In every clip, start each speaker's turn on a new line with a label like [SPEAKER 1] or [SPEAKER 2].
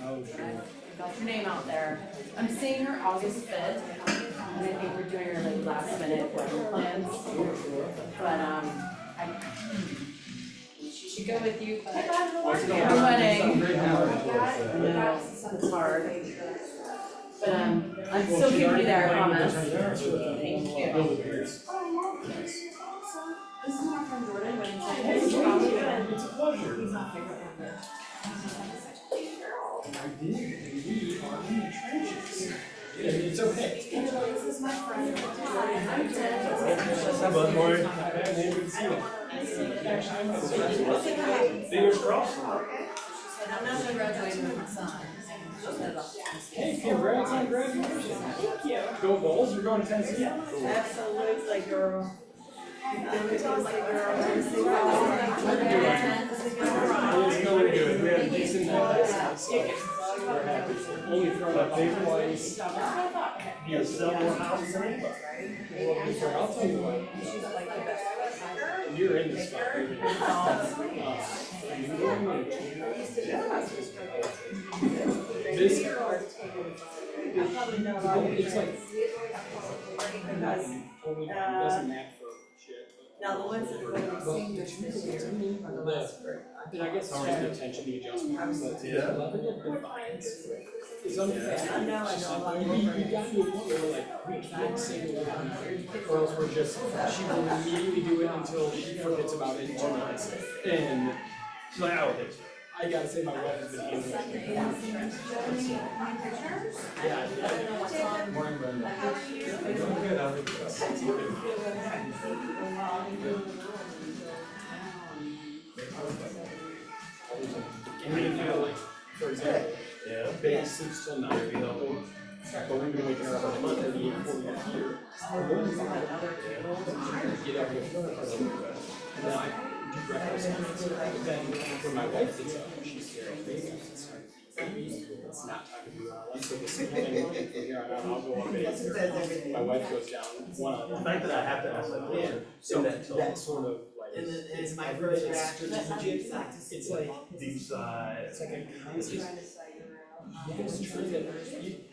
[SPEAKER 1] Oh, sure.
[SPEAKER 2] Got your name out there. I'm seeing her August 5th, and I think we're doing her like last minute wedding plans. But she should go with you, but her wedding. I know, it's hard. But I'm still keeping you there, I promise. Thank you. This is my friend Jordan.
[SPEAKER 1] It's a pleasure. I did, and we are in the trenches. It's okay.
[SPEAKER 2] This is my friend Jordan.
[SPEAKER 1] Hi, bud, Lori. Fingers crossed.
[SPEAKER 2] I'm not gonna graduate with my son.
[SPEAKER 1] Hey, congrats on graduation. Thank you. Go Bulls, you're going to Tennessee?
[SPEAKER 2] Absolutely, girl.
[SPEAKER 1] It's going good. We had a decent night. We're happy. Only thrown up big twice. You sell more houses than anybody. I'll tell you what. You're in this stuff. This it's like doesn't match for shit.
[SPEAKER 3] Now the ones that are going to be seniors this year are the last group.
[SPEAKER 1] Then I guess it's just attention to adjustment. But the level of defiance is unfair.
[SPEAKER 3] I know a lot of
[SPEAKER 1] You got to a point where like we can't say the word. Girls were just she will immediately do it until she forgets about it in 2 months. And she's like, I don't think so. I gotta say my wife has been handling it. Yeah, morning, Brenda. And we didn't feel like, for example, Betty sleeps till 9, we help her. But we've been waking her up at 11:30 before we got here. Get up with her. And then I do breakfast. Then when my wife gets up, she's scared. It's not time to do all that. So this morning, from here on out, I'll go up and my wife goes down.
[SPEAKER 4] The fact that I have to ask that question.
[SPEAKER 1] So that sort of like.
[SPEAKER 3] And my first reaction is
[SPEAKER 1] It's like.
[SPEAKER 4] Deep sigh.
[SPEAKER 1] It's like a conscious. It's true that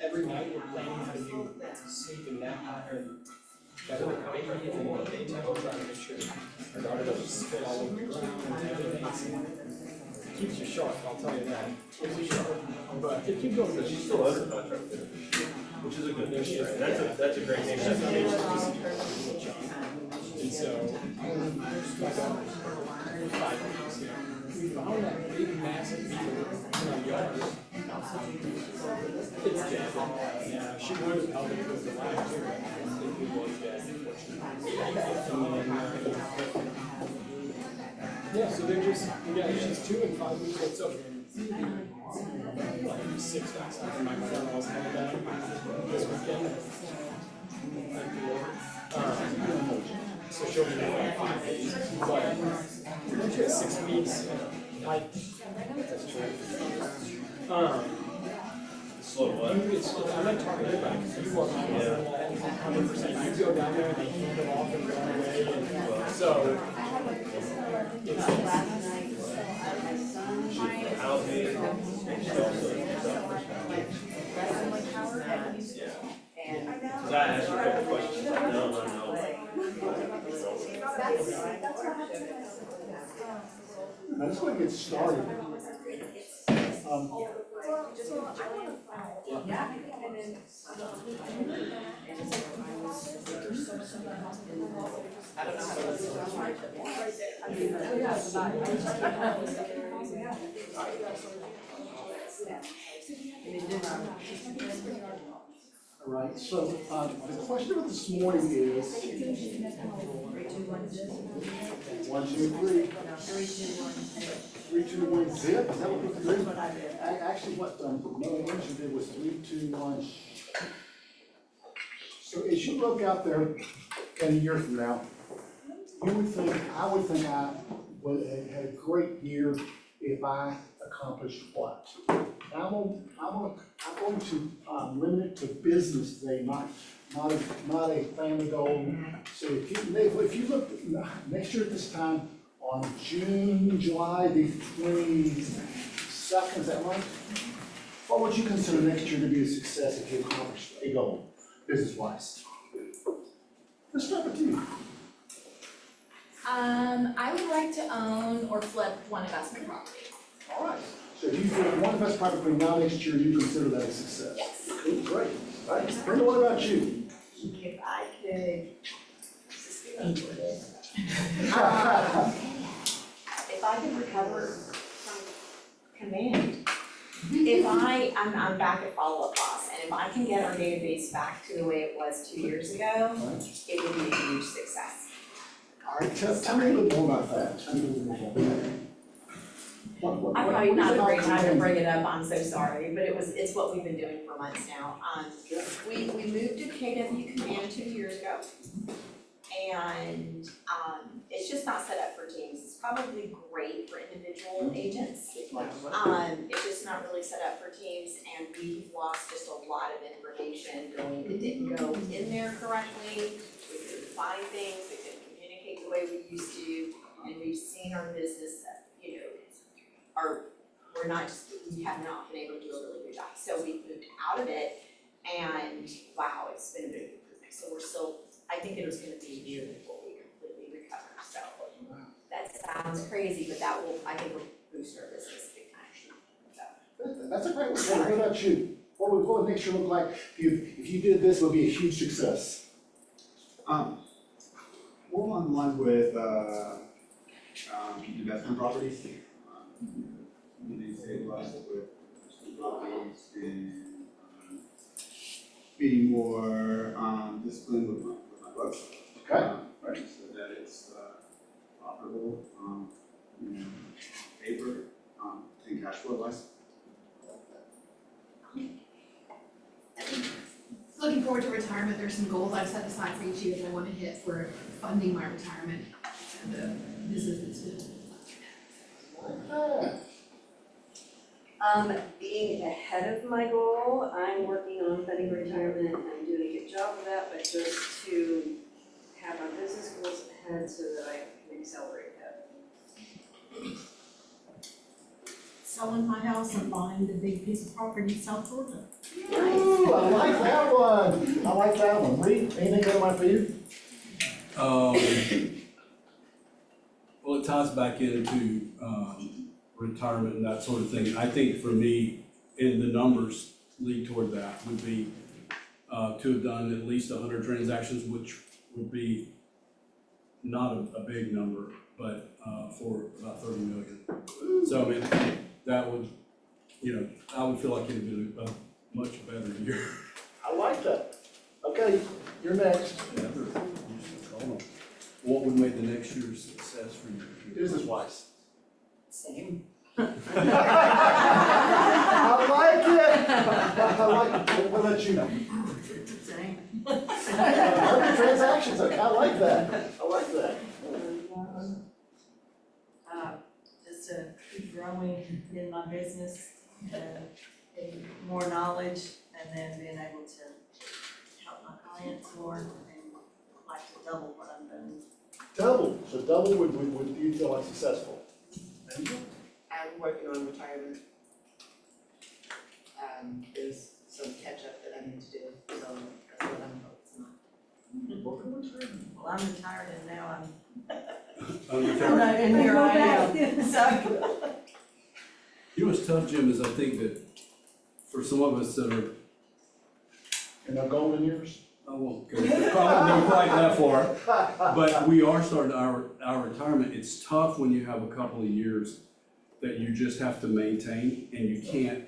[SPEAKER 1] every night we're planning how to do sleep and nap pattern. Better than baby in the daytime, we're trying to make sure our daughter doesn't spit all over the ground and everything. Keeps you sharp, I'll tell you that. Keeps you sharp. But if you go to the.
[SPEAKER 4] She still has a contract there, which is a good thing. That's a great name.
[SPEAKER 1] And so, like 5 weeks, we found that big massive beetle in our yard. It's dead. Yeah, she would have held it with the last year. It was dead, unfortunately. Yeah, so they're just, she's 2 and 5 weeks old, so like 6 last time my mother-in-law's coming back this weekend. So she'll be there like 5 days, but once you're at 6 weeks,
[SPEAKER 4] Slow what?
[SPEAKER 1] I'm not talking about it, because you walk on 100%. You go down there and they hand them off and run away, and so it's
[SPEAKER 4] Because I asked her a couple questions, she's like, no.
[SPEAKER 5] I just want to get started. All right, so the question of this morning is 1, 2, 3. 3, 2, 1, zip. Is that what we're doing? Actually, what Mother Nature did was 3, 2, 1. So as you look out there in a year from now, I would think I would have had a great year if I accomplished what? I'm going to limit it to business today, not a family goal. So if you look next year at this time on July the 22nd, is that right? What would you consider next year to be a success if you accomplish a goal, business-wise? Let's start with you.
[SPEAKER 3] I would like to own or flip one investment property.
[SPEAKER 5] All right, so if you get one investment property now next year, you consider that a success?
[SPEAKER 3] Yes.
[SPEAKER 5] Cool, great. All right, Brenda, what about you?
[SPEAKER 2] If I could, if I could recover from command, I'm back at follow-up boss, and if I can get our database back to the way it was 2 years ago, it would be a huge success.
[SPEAKER 5] All right, tell me a little bit more about that. Tell me a little bit more about that.
[SPEAKER 2] I'm probably not a great time to bring it up, I'm so sorry, but it's what we've been doing for months now. We moved to KW Command 2 years ago. And it's just not set up for teams. It's probably great for individual agents. It's just not really set up for teams, and we've lost just a lot of information going, it didn't go in there correctly. We couldn't find things, we couldn't communicate the way we used to, and we've seen our business, we have not been able to do a really good job. So we've moved out of it, and wow, it's been a big improvement. So we're still, I think it was gonna be a year before we completely recover, so that sounds crazy, but that will, I think, will boost our business big time, so.
[SPEAKER 5] That's a great one. What about you? What would next year look like if you did this? Would be a huge success.
[SPEAKER 6] More on line with investment properties. They stabilize with properties and be more disciplined with my books.
[SPEAKER 5] Okay.
[SPEAKER 6] Right, so that it's profitable, paper, and cash flow wise.
[SPEAKER 7] Looking forward to retirement, there's some goals I've set aside for each year that I want to hit for funding my retirement and the business that's been.
[SPEAKER 8] Being ahead of my goal, I'm working on funding retirement, I'm doing a good job of that, but just to have my business goals ahead so that I can accelerate that.
[SPEAKER 7] Selling my house and buying the big piece of property in South Georgia.
[SPEAKER 5] Ooh, I like that one. I like that one. Reed, anything on my for you?
[SPEAKER 9] Well, it ties back into, retirement and that sort of thing. I think for me, and the numbers lead toward that, would be, to have done at least 100 transactions, which would be not a big number, but, for about 30 million. So, I mean, that would, I would feel like it'd been a much better year.
[SPEAKER 5] I like that. Okay, you're next.
[SPEAKER 9] What would make the next year's success for you?
[SPEAKER 5] Business-wise.
[SPEAKER 2] Same.
[SPEAKER 5] I like it. I like it. What about you?
[SPEAKER 2] Same.
[SPEAKER 5] 100 transactions. Okay, I like that. I like that.
[SPEAKER 10] Just to keep growing in my business, getting more knowledge, and then being able to help my clients more, and like to double what I'm doing.
[SPEAKER 5] Double. So double would you feel like successful?
[SPEAKER 11] I'm working on retirement. There's some catch up that I need to do, so that's what I'm focusing on.
[SPEAKER 5] Working with retirement.
[SPEAKER 10] Well, I'm retired and now
[SPEAKER 9] I'm
[SPEAKER 10] and here I am, so.
[SPEAKER 9] You know what's tough, Jim, is I think that for some of us that are,
[SPEAKER 5] In the golden years?
[SPEAKER 9] I won't go, probably not quite that far, but we are starting our retirement. It's tough when you have a couple of years that you just have to maintain and you can't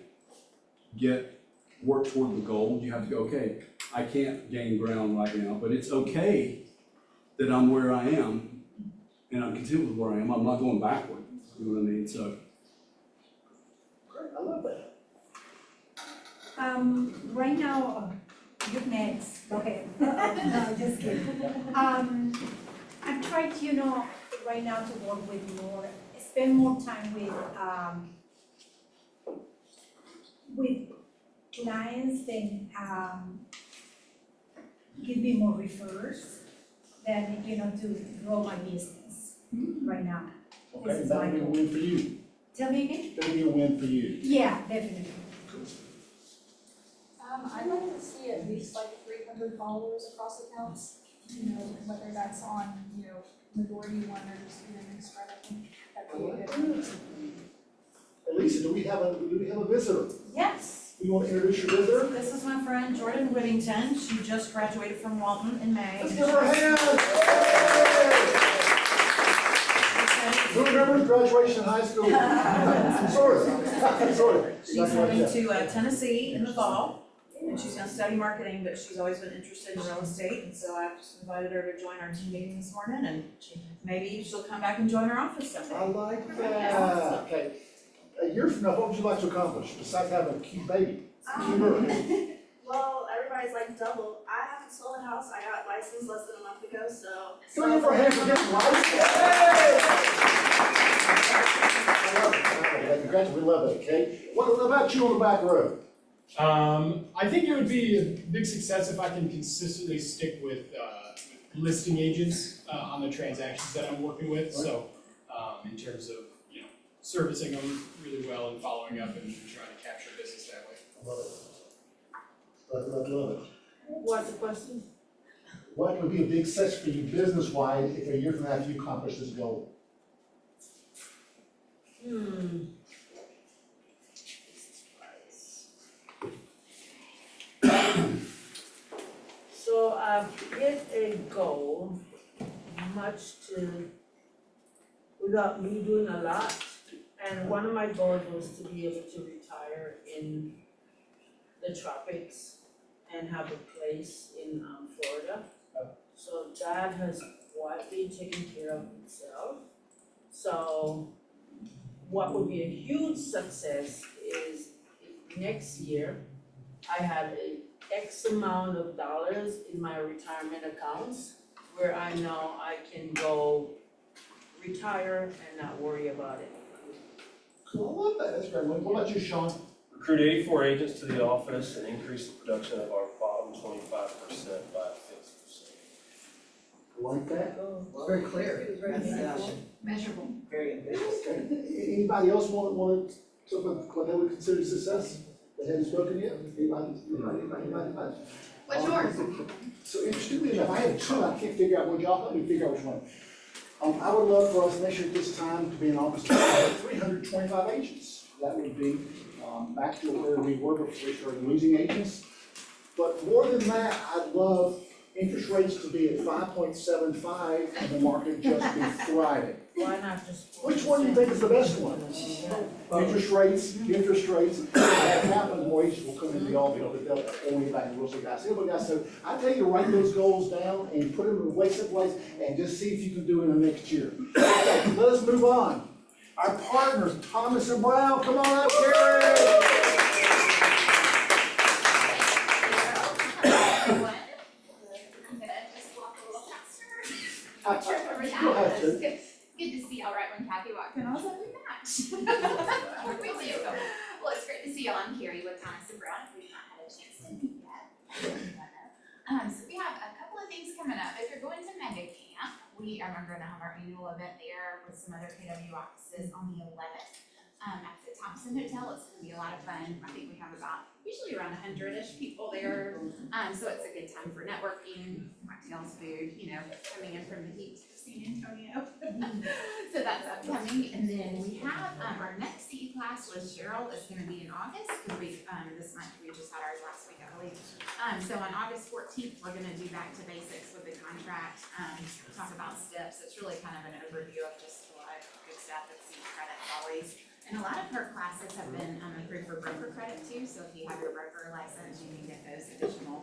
[SPEAKER 9] work toward the goal. You have to go, okay, I can't gain ground right now, but it's okay that I'm where I am and I'm content with where I am. I'm not going backward, you know what I mean? So.
[SPEAKER 5] Great, I love that.
[SPEAKER 12] Right now, you're next, okay. No, just kidding. I'm trying to, right now to work with more, spend more time with clients and, give me more refers than, to grow my business right now.
[SPEAKER 5] Okay, that would be a win for you.
[SPEAKER 12] Tell me again?
[SPEAKER 5] That would be a win for you.
[SPEAKER 12] Yeah, definitely.
[SPEAKER 5] Cool.
[SPEAKER 13] I'd like to see at least like 300 followers across accounts, you know, whether that's on, you know, majority one or just even spread, I think that'd be a good.
[SPEAKER 5] Elisa, do we have a visitor?
[SPEAKER 10] Yes,
[SPEAKER 5] You want to introduce your visitor?
[SPEAKER 10] this is my friend Jordan Whittington. She just graduated from Walton in May.
[SPEAKER 5] Let's give her a hand. Who remembers graduation in high school? Sorry.
[SPEAKER 10] She's moving to Tennessee in the fall, and she's gonna study marketing, but she's always been interested in real estate, and so I just invited her to join our team meeting this morning, and maybe she'll come back and join our office someday.
[SPEAKER 5] I like that. Okay. A year from now, what would you like to accomplish besides having a cute baby?
[SPEAKER 14] Well, everybody's like double. I haven't sold a house. I got licensed less than a month ago, so.
[SPEAKER 5] Can we give her a hand for getting licensed? I love it. Congrats, we love it, okay? What about you on the back row?
[SPEAKER 1] I think it would be a big success if I can consistently stick with listing agents on the transactions that I'm working with. So in terms of, you know, servicing them really well and following up and trying to capture business that way.
[SPEAKER 5] I love it. Love it.
[SPEAKER 3] What's the question?
[SPEAKER 5] What would be a big success for you business-wise if a year from now you accomplish this goal?
[SPEAKER 3] So I've hit a goal, without me doing a lot. And one of my goals was to be able to retire in the tropics and have a place in Florida. So that has widely taken care of itself. So what would be a huge success is if next year I had a X amount of dollars in my retirement accounts where I know I can go retire and not worry about it.
[SPEAKER 5] Cool, I love that. That's great. What about you, Sean?
[SPEAKER 4] Recruit 84 agents to the office and increase the production of our bottom 25% by 50%.
[SPEAKER 5] Like that?
[SPEAKER 11] Very clear.
[SPEAKER 7] Measurable.
[SPEAKER 11] Very ambitious.
[SPEAKER 5] Okay. Anybody else want to talk about what they would consider success? That hadn't spoken yet? Anybody?
[SPEAKER 7] What's yours?
[SPEAKER 5] So interestingly enough, I had two, I can't figure out which, y'all help me figure out which one. I would love for us next year at this time to be in office with 325 agents. That would be back to where we were before we started losing agents. But more than that, I'd love interest rates to be at 5.75 and the market just be thriving.
[SPEAKER 3] Why not just?
[SPEAKER 5] Which one do you think is the best one? Interest rates, if that happens, more agents will come into the office, but they'll only back to real estate guys. But guys, so I tell you to write those goals down and put them in a way someplace and just see if you can do it in the next year. Okay, let us move on. Our partners, Thomas and Brown, come on up, Gary.
[SPEAKER 15] Good to see y'all right when Kathy walked in. I was like, we match. We do. Well, it's great to see y'all. I'm Carrie with Thomas and Brown, if we've not had a chance to meet yet. So we have a couple of things coming up. If you're going to Mega Camp, we are going to have our annual event there with some other KW offices on the 11th at the Thompson Hotel. It's going to be a lot of fun. I think we have usually around 100-ish people there. So it's a good time for networking, cocktails, food, you know, coming in from the heat of San Antonio. So that's upcoming. And then we have our next CE class with Cheryl is going to be in August because this month we just had ours last week, I believe. So on August 14th, we're going to do back to basics with the contract, talk about steps. It's really kind of an overview of just a lot of good stuff that CE credits always. And a lot of her classes have been approved for broker credit too, so if you have your broker license, you can get those additional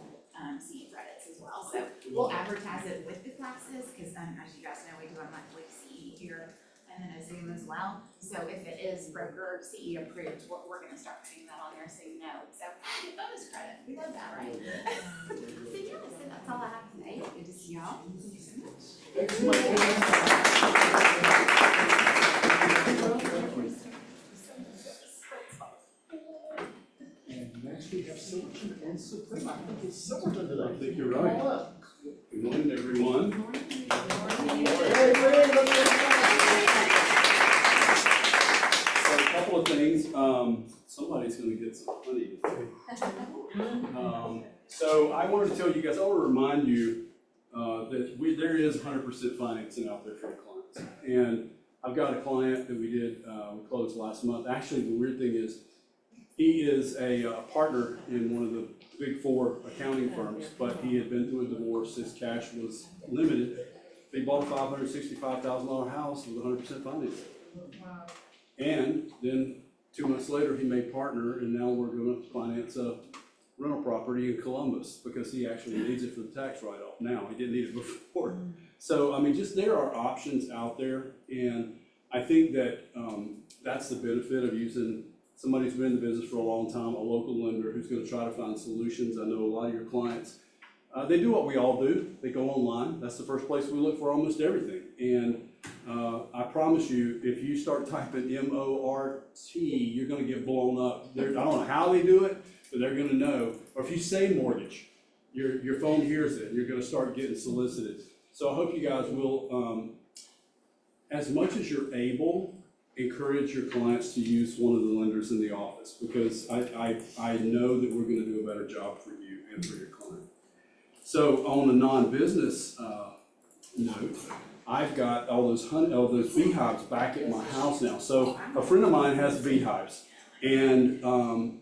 [SPEAKER 15] CE credits as well. So we'll advertise it with the classes, because as you guys know, we do a monthly CE here and then a Zoom as well. So if it is broker CE approved, we're gonna start putting that on there so you know. So get bonus credit, we love that, right? So yeah, so that's all I have today. Good to see y'all. Thank you so much.
[SPEAKER 5] And next we have Silverton and Supreme. I think it's Silverton today.
[SPEAKER 9] I think you're right.
[SPEAKER 5] Come on up.
[SPEAKER 9] Good morning, everyone.
[SPEAKER 5] Hey, Greg, let's get
[SPEAKER 9] So a couple of things things, somebody's gonna get some honey. So I wanted to tell you guys, I want to remind you, that there is 100% financing out there for your clients. And I've got a client that we closed last month. Actually, the weird thing is, he is a partner in one of the big 4 accounting firms, but he had been through a divorce, his cash was limited. They bought a $565,000 house with 100% financing.
[SPEAKER 3] Wow.
[SPEAKER 9] And then 2 months later, he made partner, and now we're gonna finance a rental property in Columbus, because he actually needs it for the tax write-off now, he didn't need it before. So, I mean, just there are options out there, and I think that, that's the benefit of using somebody who's been in the business for a long time, a local lender who's gonna try to find solutions. I know a lot of your clients, they do what we all do, they go online, that's the first place we look for almost everything. And I promise you, if you start typing MORT, you're gonna get blown up. I don't know how they do it, but they're gonna know. Or if you say mortgage, your phone hears it, and you're gonna start getting solicited. So I hope you guys will, as much as you're able, encourage your clients to use one of the lenders in the office, because I know that we're gonna do a better job for you and for your client. So on a non-business note, I've got all those beehives back at my house now. So a friend of mine has beehives, and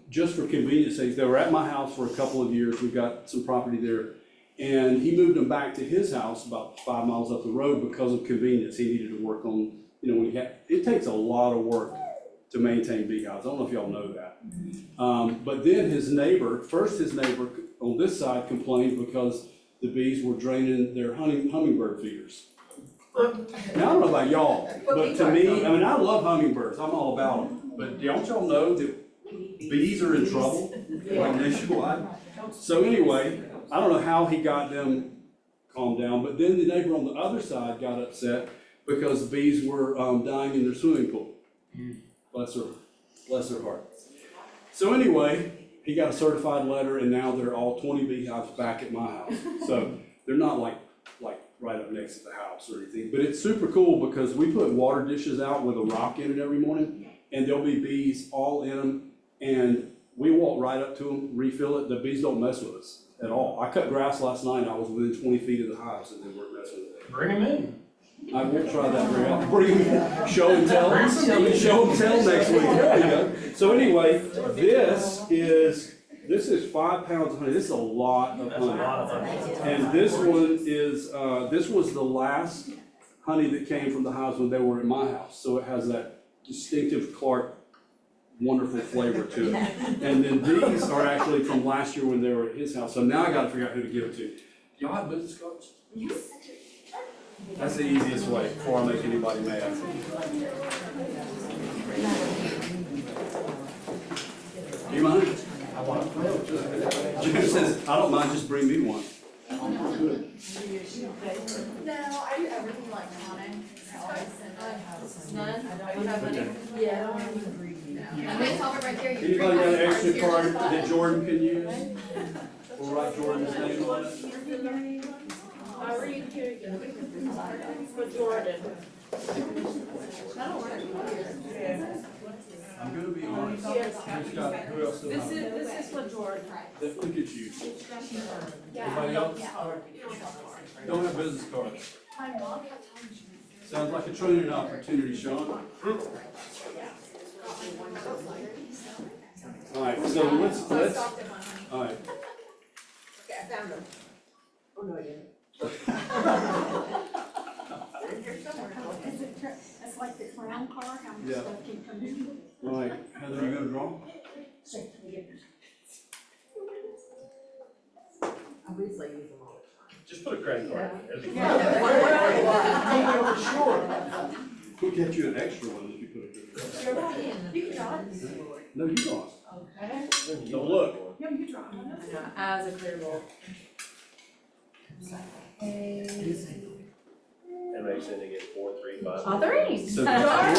[SPEAKER 9] just for convenience sake, they were at my house for a couple of years. We've got some property there, and he moved them back to his house about 5 miles up the road because of convenience. He needed to work on, it takes a lot of work to maintain beehives. I don't know if y'all know that. But then his neighbor on this side complained because the bees were draining their hummingbird feeders. Now, I don't know about y'all, but to me, I mean, I love hummingbirds, I'm all about them. But don't y'all know that bees are in trouble, like nationwide? So anyway, I don't know how he got them calmed down, but then the neighbor on the other side got upset because the bees were dying in their swimming pool. Bless her heart. So anyway, he got a certified letter, and now they're all 20 beehives back at my house. So they're not like right up next to the house or anything, but it's super cool because we put water dishes out with a rock in it every morning, and there'll be bees all in them, and we walk right up to them, refill it. The bees don't mess with us at all. I cut grass last night, I was within 20 feet of the house, and they weren't messing with it.
[SPEAKER 1] Bring them in.
[SPEAKER 9] I won't try that very often. Bring them in, show and tell next week. There you go. So anyway, this is 5 pounds of honey. This is a lot of honey. And this one is, this was the last honey that came from the hives when they were in my house. So it has that distinctive Clark, wonderful flavor to it. And then these are actually from last year when they were at his house. So now I gotta figure out who to give it to. Y'all have business cards? That's the easiest way before I make anybody mad. Do you mind?
[SPEAKER 1] I want to.
[SPEAKER 9] Jim says, I don't mind, just bring me one.
[SPEAKER 10] No, I do everything electronic. None? I don't have any.
[SPEAKER 3] Yeah, I don't even read.
[SPEAKER 15] Okay, tell her right there.
[SPEAKER 9] Anybody got an extra card that Jordan can use? We'll write Jordan's name on it.
[SPEAKER 3] I read here for Jordan. Yeah.
[SPEAKER 9] I'm gonna be honest. Who's got, who else do I have?
[SPEAKER 3] This is for Jordan.
[SPEAKER 9] Look at you. Anybody else? Don't have business cards. Sounds like a training opportunity, Sean. All right, so let's, all right.
[SPEAKER 10] Okay, I found them.
[SPEAKER 3] Oh, no, I didn't.
[SPEAKER 12] That's like the clown car, how much
[SPEAKER 9] Yeah.
[SPEAKER 12] stuff can come in.
[SPEAKER 9] All right, Heather, you gonna draw?
[SPEAKER 11] I usually use them all the time.
[SPEAKER 4] Just put a credit card in there.
[SPEAKER 9] We'll get you an extra one if you put a good one.
[SPEAKER 12] You can draw it.
[SPEAKER 9] No, you draw.
[SPEAKER 3] Okay.
[SPEAKER 9] Don't look.
[SPEAKER 12] Yeah, you draw it.
[SPEAKER 11] As a clear roll.
[SPEAKER 4] And they said they get 4, 3, 5.
[SPEAKER 11] Authorities.
[SPEAKER 9] So
[SPEAKER 11] Jordan.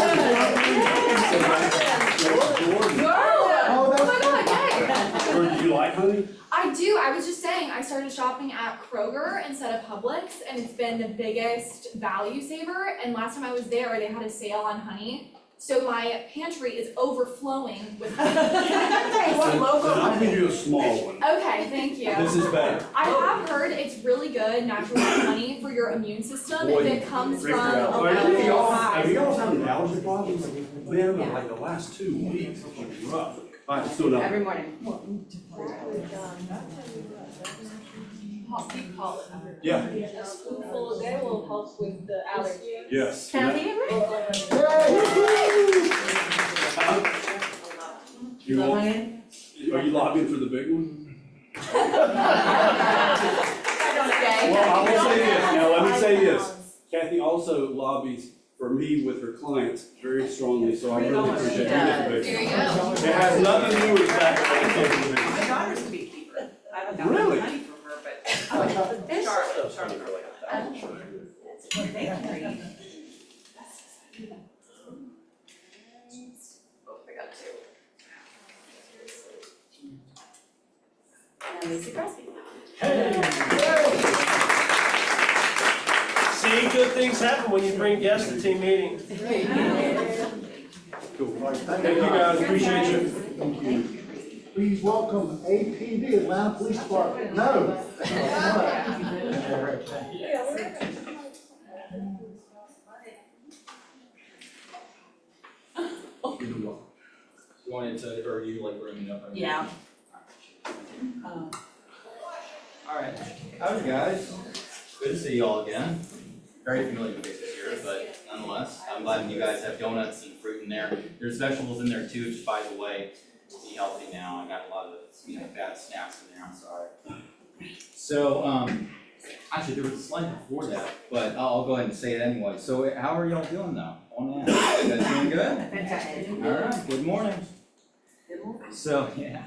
[SPEAKER 9] Jordan.
[SPEAKER 15] Oh my god, yay!
[SPEAKER 9] Jordan, do you like honey?
[SPEAKER 15] I do. I was just saying, I started shopping at Kroger instead of Publix, and it's been the biggest value saver. And last time I was there, they had a sale on honey. So my pantry is overflowing with.
[SPEAKER 9] Then I'll give you a small one.
[SPEAKER 15] Okay, thank you.
[SPEAKER 9] This is better.
[SPEAKER 15] I have heard it's really good, natural honey for your immune system
[SPEAKER 9] Boy,
[SPEAKER 15] if it comes from a
[SPEAKER 9] Have y'all,
[SPEAKER 15] local.
[SPEAKER 9] have y'all having allergy problems? Man, like the last 2 weeks, it's been rough. Alright, still not.
[SPEAKER 2] Every morning.
[SPEAKER 9] Yeah,
[SPEAKER 13] A spoonful a day will help with the allergy.
[SPEAKER 9] yes.
[SPEAKER 2] Kathy,
[SPEAKER 9] You want, are you lobbying for the big one? Well, I will say this, now let me say this. Kathy also lobbies for me with her clients very strongly, so I really appreciate you getting the big
[SPEAKER 15] There you
[SPEAKER 9] one.
[SPEAKER 15] go.
[SPEAKER 9] It has nothing to do with the fact that I can't do the big one.
[SPEAKER 11] My daughter's a beekeeper. I haven't gotten
[SPEAKER 9] Really?
[SPEAKER 11] money from her, but
[SPEAKER 1] Charlotte.
[SPEAKER 2] I got two. And Lisa Crosby.
[SPEAKER 4] See, good things happen when you bring guests to team meetings.
[SPEAKER 9] Cool. Thank you guys, appreciate you.
[SPEAKER 5] Thank you. Please welcome APD, Atlanta Police Department. No.
[SPEAKER 16] You wanted to, or you like bringing it up?
[SPEAKER 11] Yeah.
[SPEAKER 16] Alright, how's you guys? Good to see you all again. Very familiar faces here, but nonetheless, I'm glad you guys have donuts and fruit in there. There's vegetables in there too, just by the way, be healthy now. I got a lot of, bad snacks in there, I'm sorry. So, actually, there was a slide before that, but I'll go ahead and say it anyway. So, how are y'all doing though? I want to ask, you guys doing good?
[SPEAKER 2] Fantastic.
[SPEAKER 16] Alright, good morning. So, yeah.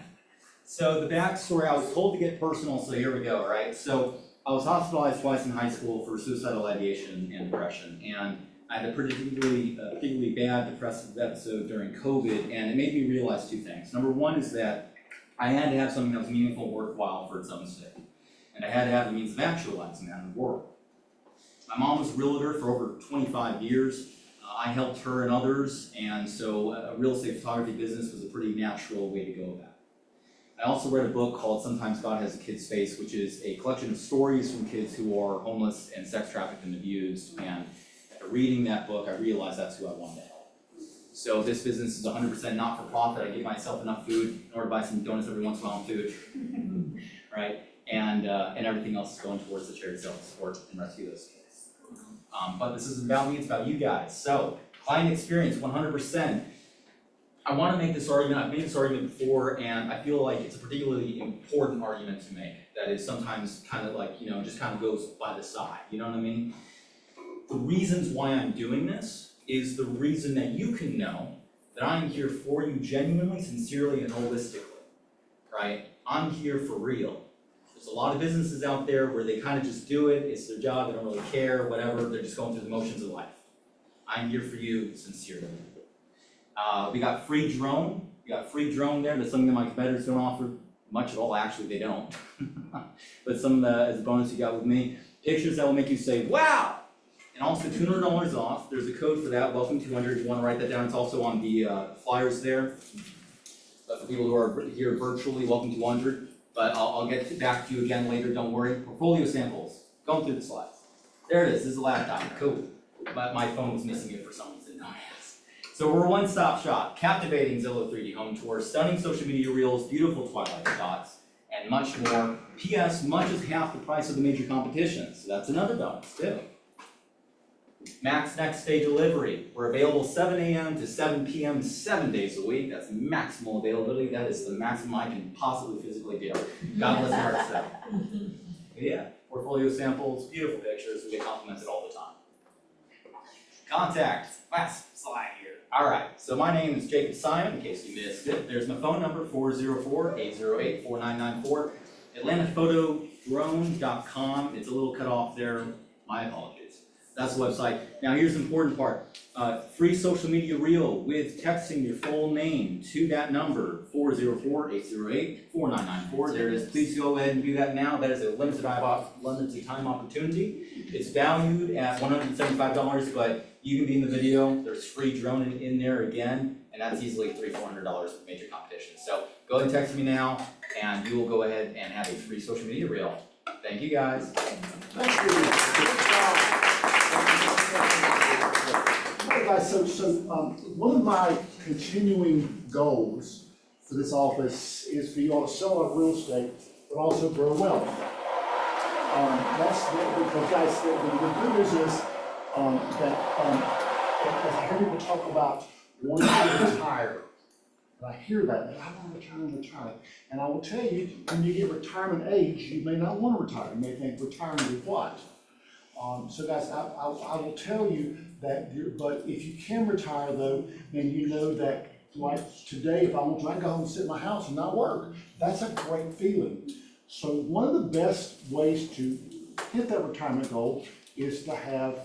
[SPEAKER 16] So the backstory, I was told to get personal, so here we go, right? So I was hospitalized twice in high school for suicidal ideation and depression, and I had a particularly bad depressive episode during COVID, and it made me realize two things. Number one is that I had to have something that was meaningful and worthwhile for its own sake, and I had to have the means of actualizing that in the world. My mom was a realtor for over 25 years. I helped her and others, and so a real estate photography business was a pretty natural way to go about it. I also read a book called Sometimes God Has a Kid's Face, which is a collection of stories from kids who are homeless and sex trafficked and abused, and after reading that book, I realized that's who I wanted to help. So this business is 100% not-for-profit. I give myself enough food in order to buy some donuts every once in a while and food, right? And everything else is going towards the charity self-support and rescue those kids. But this isn't about me, it's about you guys. So, client experience, 100%. I want to make this argument, I've made this argument before, and I feel like it's a particularly important argument to make. That is sometimes kind of like, just kind of goes by the side, you know what I mean? The reasons why I'm doing this is the reason that you can know that I'm here for you genuinely, sincerely, and holistically, right? I'm here for real. There's a lot of businesses out there where they kind of just do it, it's their job, they don't really care, whatever, they're just going through the motions of life. I'm here for you sincerely. We got free drone. There. That's something that my competitors don't offer much at all. Actually, they don't. But some of the, as a bonus you got with me, pictures that will make you say, wow! And also $200 off. There's a code for that, welcome 200. If you want to write that down, it's also on the flyers there. But for people who are here virtually, welcome 200. But I'll get back to you again later, don't worry. Portfolio samples, going through the slides. There it is, this is a laptop, cool. But my phone was missing it for some reason, don't ask. So we're a one-stop shop, captivating Zillow 3D home tour, stunning social media reels, beautiful twilight shots, and much more. P.S. much as half the price of the major competition, so that's another bonus too. Max next day delivery. We're available 7 a.m. to 7 p.m. 7 days a week. That's maximal availability. That is the maximum I can possibly physically do. God bless Mark so. Yeah, portfolio samples, beautiful pictures. We get complimented all the time. Contact, last slide here. All right, so my name is Jacob Simon, in case you missed it. There's my phone number, 404-808-4994. AtlantaPhotoDrone.com. It's a little cut off there. My apologies. That's the website. Now here's the important part. Free social media reel with texting your full name to that number, 404-808-4994. There it is. Please go ahead and do that now. That is a limited time opportunity. It's valued at $175, but you can be in the video, there's free drone in there again, and that's easily $300-400 with major competition. So go ahead and text me now, and you will go ahead and have a free social media reel. Thank you, guys.
[SPEAKER 5] Thank you. Hey guys, so one of my continuing goals for this office is for you all to sell our real estate, but also grow wealth. Because guys, the good news is as I hear people talk about wanting to retire, and I hear that, I want to retire. And I will tell you, when you get retirement age, you may not want to retire. You may think retirement is what? So guys, I will tell you that, but if you can retire though, then you know that like today, if I want to, I can go home and sit in my house and not work. That's a great feeling. So one of the best ways to hit that retirement goal is to have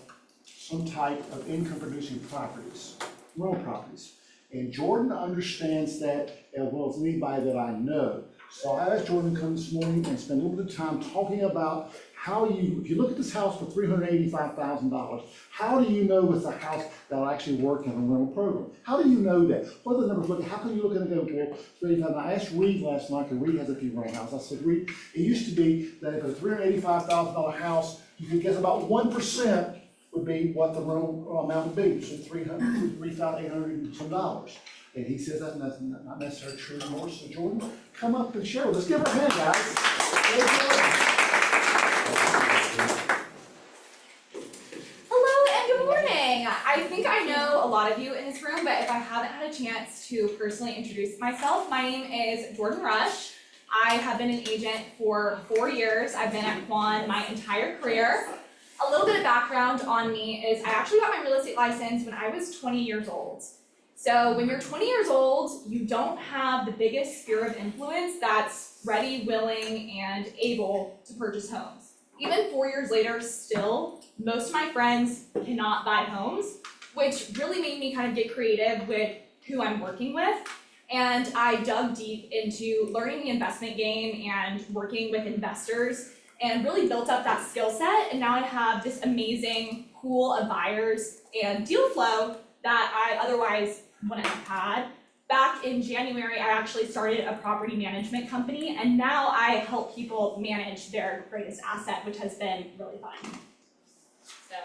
[SPEAKER 5] some type of income producing properties, rental properties. And Jordan understands that as well as anybody that I know. So I asked Jordan to come this morning and spend a little bit of time talking about how if you look at this house for $385,000, how do you know it's a house that'll actually work in a rental program? How do you know that? What are the numbers looking? How can you look at it and go, well, I asked Reed last night, because Reed has a few rental houses. I said, Reed, it used to be that if a $385,000 house, you could guess about 1% would be what the rental amount would be, so $3,800 and some dollars. And he says that's not necessarily true anymore. So Jordan, come up and share with us. Give her a hand, guys.
[SPEAKER 17] Hello and good morning. I think I know a lot of you in this room, but if I haven't had a chance to personally introduce myself, my name is Jordan Rush. I have been an agent for 4 years. I've been at Quan my entire career. A little bit of background on me is I actually got my real estate license when I was 20 years old. So when you're 20 years old, you don't have the biggest sphere of influence that's ready, willing, and able to purchase homes. Even 4 years later, still, most of my friends cannot buy homes, which really made me kind of get creative with who I'm working with. And I dug deep into learning the investment game and working with investors and really built up that skill set. And now I have this amazing pool of buyers and deal flow that I otherwise wouldn't have had. Back in January, I actually started a property management company, and now I help people manage their greatest asset, which has been really fun. So,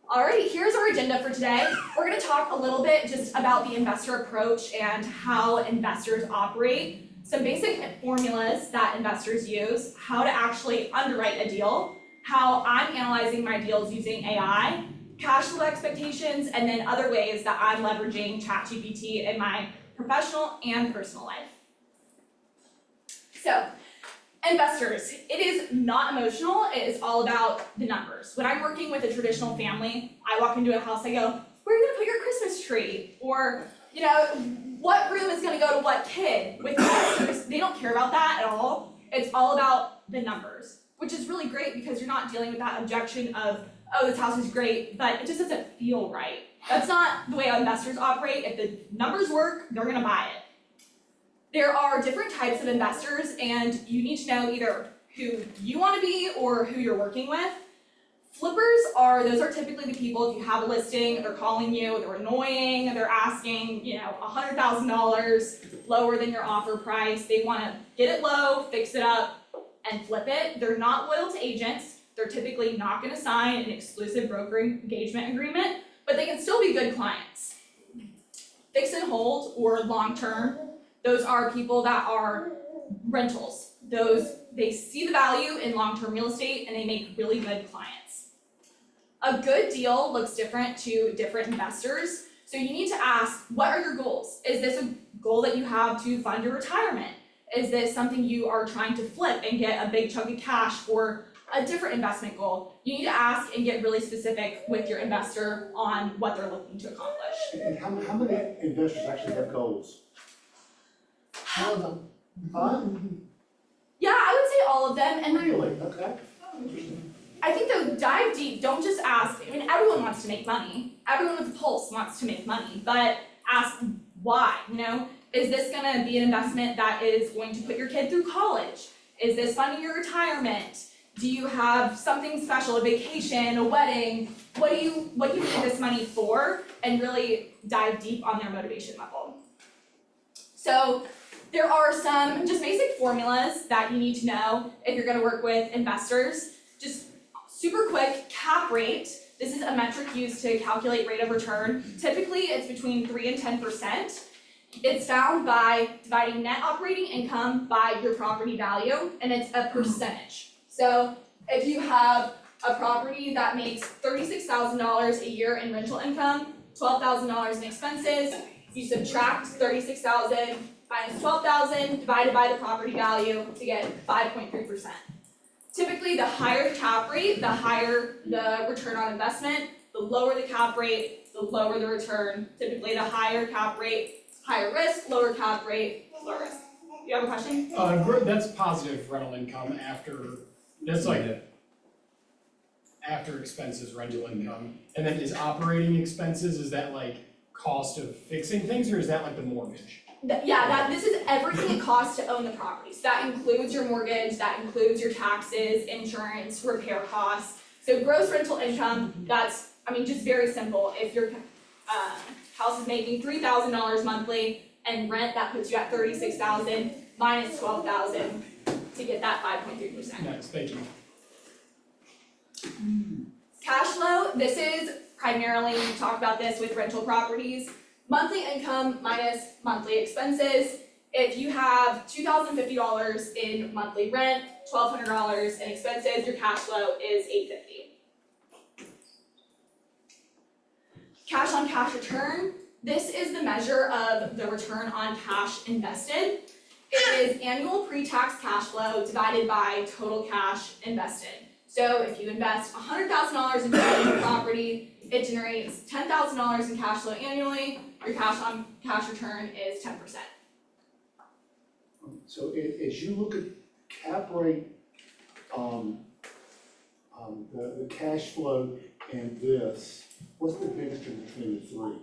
[SPEAKER 17] alrighty, here's our agenda for today. We're gonna talk a little bit just about the investor approach and how investors operate, some basic formulas that investors use, how to actually underwrite a deal, how I'm analyzing my deals using AI, cash flow expectations, and then other ways that I'm leveraging ChatGPT in my professional and personal life. So, investors, it is not emotional, it is all about the numbers. When I'm working with a traditional family, I walk into a house, I go, where are you gonna put your Christmas tree? Or, you know, what room is gonna go to what kid? With investors, they don't care about that at all. It's all about the numbers, which is really great because you're not dealing with that objection of, oh, this house is great, but it just doesn't feel right. That's not the way investors operate. If the numbers work, they're gonna buy it. There are different types of investors, and you need to know either who you wanna be or who you're working with. Flippers those are typically the people, if you have a listing, they're calling you, they're annoying, they're asking, you know, $100,000 lower than your offer price. They wanna get it low, fix it up, and flip it. They're not loyal to agents. They're typically not gonna sign an exclusive broker engagement agreement, but they can still be good clients. Fix and hold or long-term, those are people that are rentals. They see the value in long-term real estate and they make really good clients. A good deal looks different to different investors. So you need to ask, what are your goals? Is this a goal that you have to fund your retirement? Is this something you are trying to flip and get a big chunk of cash for a different investment goal? You need to ask and get really specific with your investor on what they're looking to accomplish.
[SPEAKER 5] And how many investors actually have goals?
[SPEAKER 3] All of them.
[SPEAKER 5] Huh?
[SPEAKER 17] Yeah, I would say all of them. And
[SPEAKER 5] Really? Okay.
[SPEAKER 17] I think though, dive deep, don't just ask. I mean, everyone wants to make money. Everyone with a pulse wants to make money, but ask why, you know? Is this gonna be an investment that is going to put your kid through college? Is this funding your retirement? Do you have something special, a vacation, a wedding? What do you need this money for? And really dive deep on their motivation level. So there are some just basic formulas that you need to know if you're gonna work with investors. Just super quick, cap rate. This is a metric used to calculate rate of return. Typically, it's between 3 and 10%. It's found by dividing net operating income by your property value, and it's a percentage. So if you have a property that makes $36,000 a year in rental income, $12,000 in expenses, you subtract 36,000 minus 12,000 divided by the property value to get 5.3%. Typically, the higher the cap rate, the higher the return on investment. The lower the cap rate, the lower the return. Typically, the higher cap rate, higher risk, lower cap rate, lower risk. You have a question?
[SPEAKER 1] That's positive rental income that's like after expenses, rental income. And then is operating expenses, is that like cost of fixing things, or is that like the mortgage?
[SPEAKER 17] This is everything it costs to own the property. So that includes your mortgage, that includes your taxes, insurance, repair costs. So gross rental income, that's, just very simple. If your house is making $3,000 monthly and rent, that puts you at $36,000 minus $12,000 to get that 5.3%.
[SPEAKER 1] Nice, thank you.
[SPEAKER 17] Cash flow, this is primarily, we talk about this with rental properties. Monthly income minus monthly expenses. If you have $2,050 in monthly rent, $1,200 in expenses, your cash flow is $850. Cash on cash return. This is the measure of the return on cash invested. It is annual pre-tax cash flow divided by total cash invested. So if you invest $100,000 into a property, it generates $10,000 in cash flow annually. Your cash on cash return is 10%.
[SPEAKER 5] So as you look at cap rate, the cash flow and this, what's the difference between the three?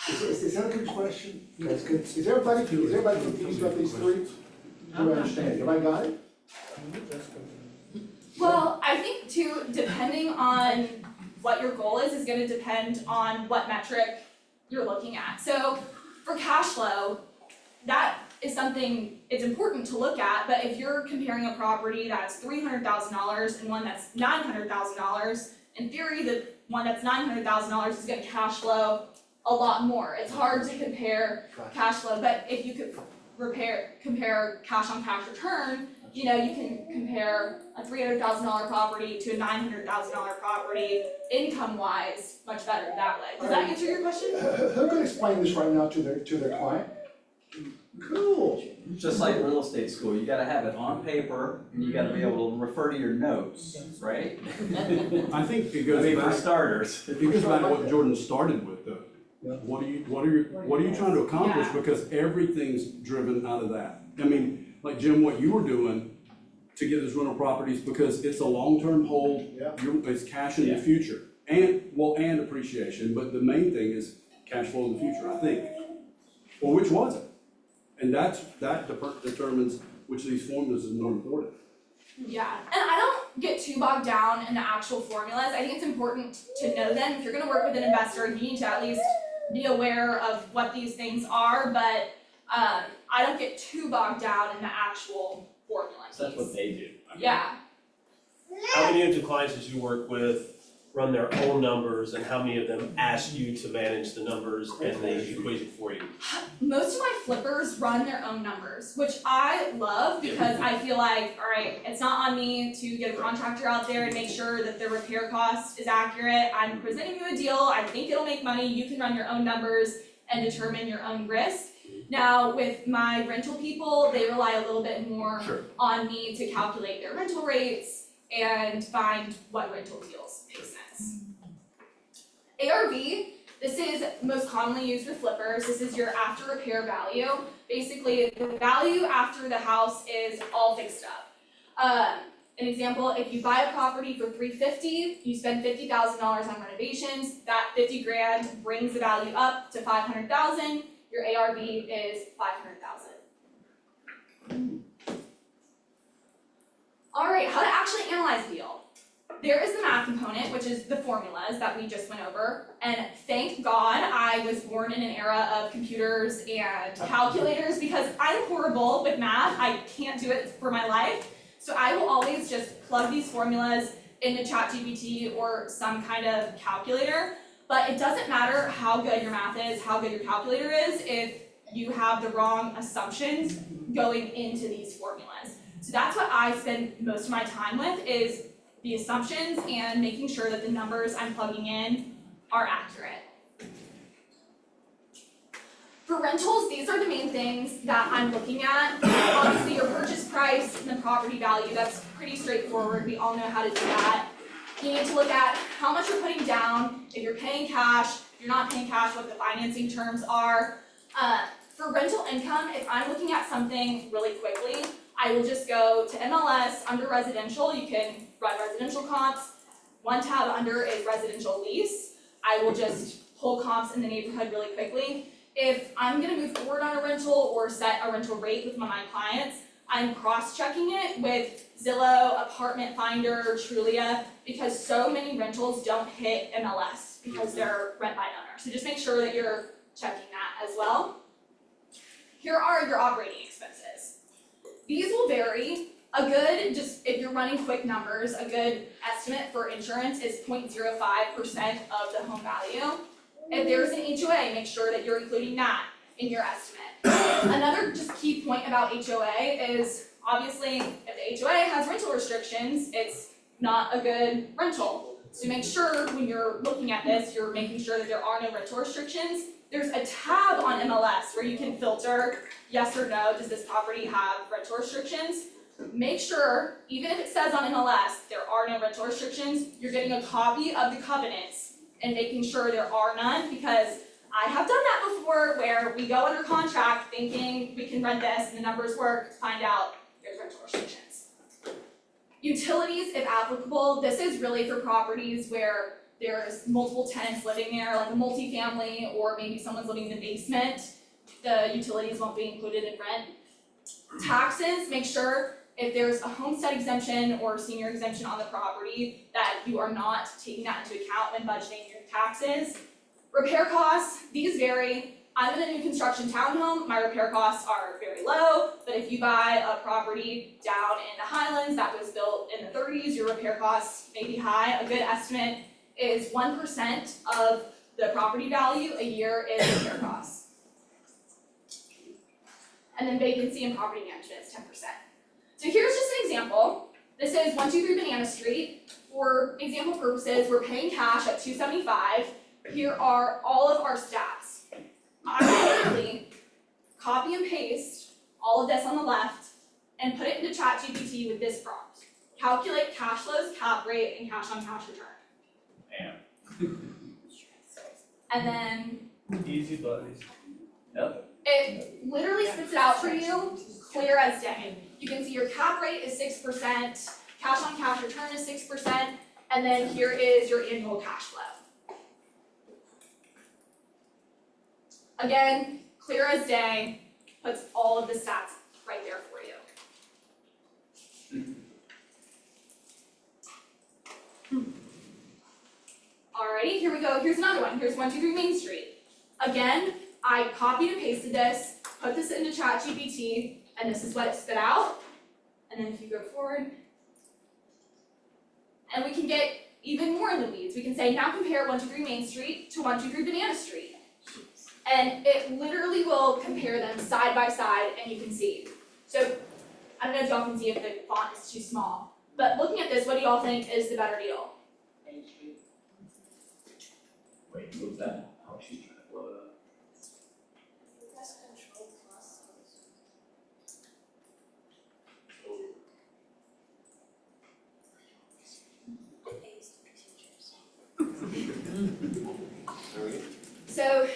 [SPEAKER 5] Is that a good question? That's good. Is everybody confused about these three? Do I understand? Everybody got it?
[SPEAKER 17] Well, I think too, depending on what your goal is gonna depend on what metric you're looking at. So for cash flow, that is something it's important to look at, but if you're comparing a property that's $300,000 and one that's $900,000, in theory, the one that's $900,000 is gonna cash flow a lot more. It's hard to compare cash flow, but if you could compare cash on cash return, you can compare a $300,000 property to a $900,000 property income-wise much better that way. Does that answer your question?
[SPEAKER 5] Who can explain this right now to their client? Cool.
[SPEAKER 16] Just like real estate school, you gotta have it on paper, and you gotta be able to refer to your notes, right?
[SPEAKER 9] I think it goes back.
[SPEAKER 16] For starters.
[SPEAKER 9] It goes back to what Jordan started with though.
[SPEAKER 5] Yeah.
[SPEAKER 9] What are you trying to accomplish?
[SPEAKER 17] Yeah.
[SPEAKER 9] Because everything's driven out of that. Like Jim, what you were doing to get those rental properties, because it's a long-term hold,
[SPEAKER 5] Yeah.
[SPEAKER 9] it's cash in the future. And appreciation, but the main thing is cash flow in the future, I think. Or which was it? And that determines which of these formulas is more important.
[SPEAKER 17] Yeah, and I don't get too bogged down in the actual formulas. I think it's important to know them. If you're gonna work with an investor, you need to at least be aware of what these things are, but I don't get too bogged down in the actual formula piece.
[SPEAKER 16] So that's what they do.
[SPEAKER 17] Yeah.
[SPEAKER 4] How many of the clients that you work with run their own numbers, and how many of them ask you to manage the numbers and the equation for you?
[SPEAKER 17] Most of my flippers run their own numbers, which I love because I feel like, all right, it's not on me to get a contractor out there and make sure that the repair cost is accurate. I'm presenting you a deal, I think it'll make money, you can run your own numbers and determine your own risk. Now, with my rental people, they rely a little bit more on me to calculate their rental rates and find what rental deals make sense. ARV, this is most commonly used with flippers. This is your after repair value. Basically, the value after the house is all fixed up. An example, if you buy a property for $350,000, you spend $50,000 on renovations, that $50,000 brings the value up to $500,000, your ARV is $500,000. All size deal. There is the math component, which is the formulas that we just went over, and thank God I was born in an era of computers and calculators because I'm horrible with math, I can't do it for my life. So I will always just plug these formulas into ChatGPT or some kind of calculator, but it doesn't matter how good your math is, how good your calculator is, if you have the wrong assumptions going into these formulas. So that's what I spend most of my time with, is the assumptions and making sure that the numbers I'm plugging in are accurate. For rentals, these are the main things that I'm looking at. Obviously your purchase price and the property value, that's pretty straightforward, we all know how to do that. You need to look at how much you're putting down, if you're paying cash, if you're not paying cash, what the financing terms are. For rental income, if I'm looking at something really quickly, I will just go to MLS under residential. You can run residential comps. One tab under is residential lease. I will just pull comps in the neighborhood really quickly. If I'm gonna move forward on a rental or set a rental rate with one of my clients, I'm cross-checking it with Zillow, Apartment Finder, Trulia, because so many rentals don't hit MLS because they're rent by owner. So just make sure that you're checking that as well. Here are your operating expenses. These will vary. A good, just if you're running quick numbers, a good estimate for insurance is 0.05% of the home value. If there's an HOA, make sure that you're including that in your estimate. Another just key point about HOA is obviously if the HOA has rental restrictions, it's not a good rental. So make sure when you're looking at this, you're making sure that there are no rental restrictions. There's a tab on MLS where you can filter yes or no, does this property have rental restrictions? Make sure, even if it says on MLS there are no rental restrictions, you're getting a copy of the covenants and making sure there are none, because I have done that before where we go under contract thinking we can rent this and the numbers work, find out there's rental restrictions. Utilities, if applicable, this is really for properties where there's multiple tenants living there, like a multifamily, or maybe someone's living in the basement. The utilities won't be included in rent. Taxes, make sure if there's a homestead exemption or senior exemption on the property that you are not taking that into account when budgeting your taxes. Repair costs, these vary. I'm in a new construction townhome, my repair costs are very low, but if you buy a property down in the Highlands that was built in the 30s, your repair costs may be high. A good estimate is 1% of the property value a year is repair costs. And then vacancy and property management is 10%. So here's just an example. This is 123 Banana Street. For example purposes, we're paying cash at $275. Here are all of our stats. I literally copy and paste all of this on the left and put it into ChatGPT with this prompt. Calculate cash flows, cap rate, and cash on cash return. And then
[SPEAKER 4] Easy buddies. Yep.
[SPEAKER 17] it literally spits it out for you, clear as day. You can see your cap rate is 6%, cash on cash return is 6%, and then here is your annual cash flow. Again, clear as day, puts all of the stats right there for you. Alrighty, here we go. Here's another one. Here's 123 Main Street. Again, I copied and pasted this, put this into ChatGPT, and this is what it spit out. And then if you go forward, and we can get even more in the weeds. We can say, now compare 123 Main Street to 123 Banana Street. And it literally will compare them side by side, and you can see. So, I don't know if y'all can see if the font is too small, but looking at this, what do y'all think is the better deal?
[SPEAKER 1] Wait, move that. Oh, she's trying to blow it up.
[SPEAKER 2] Press Control plus.
[SPEAKER 17] So,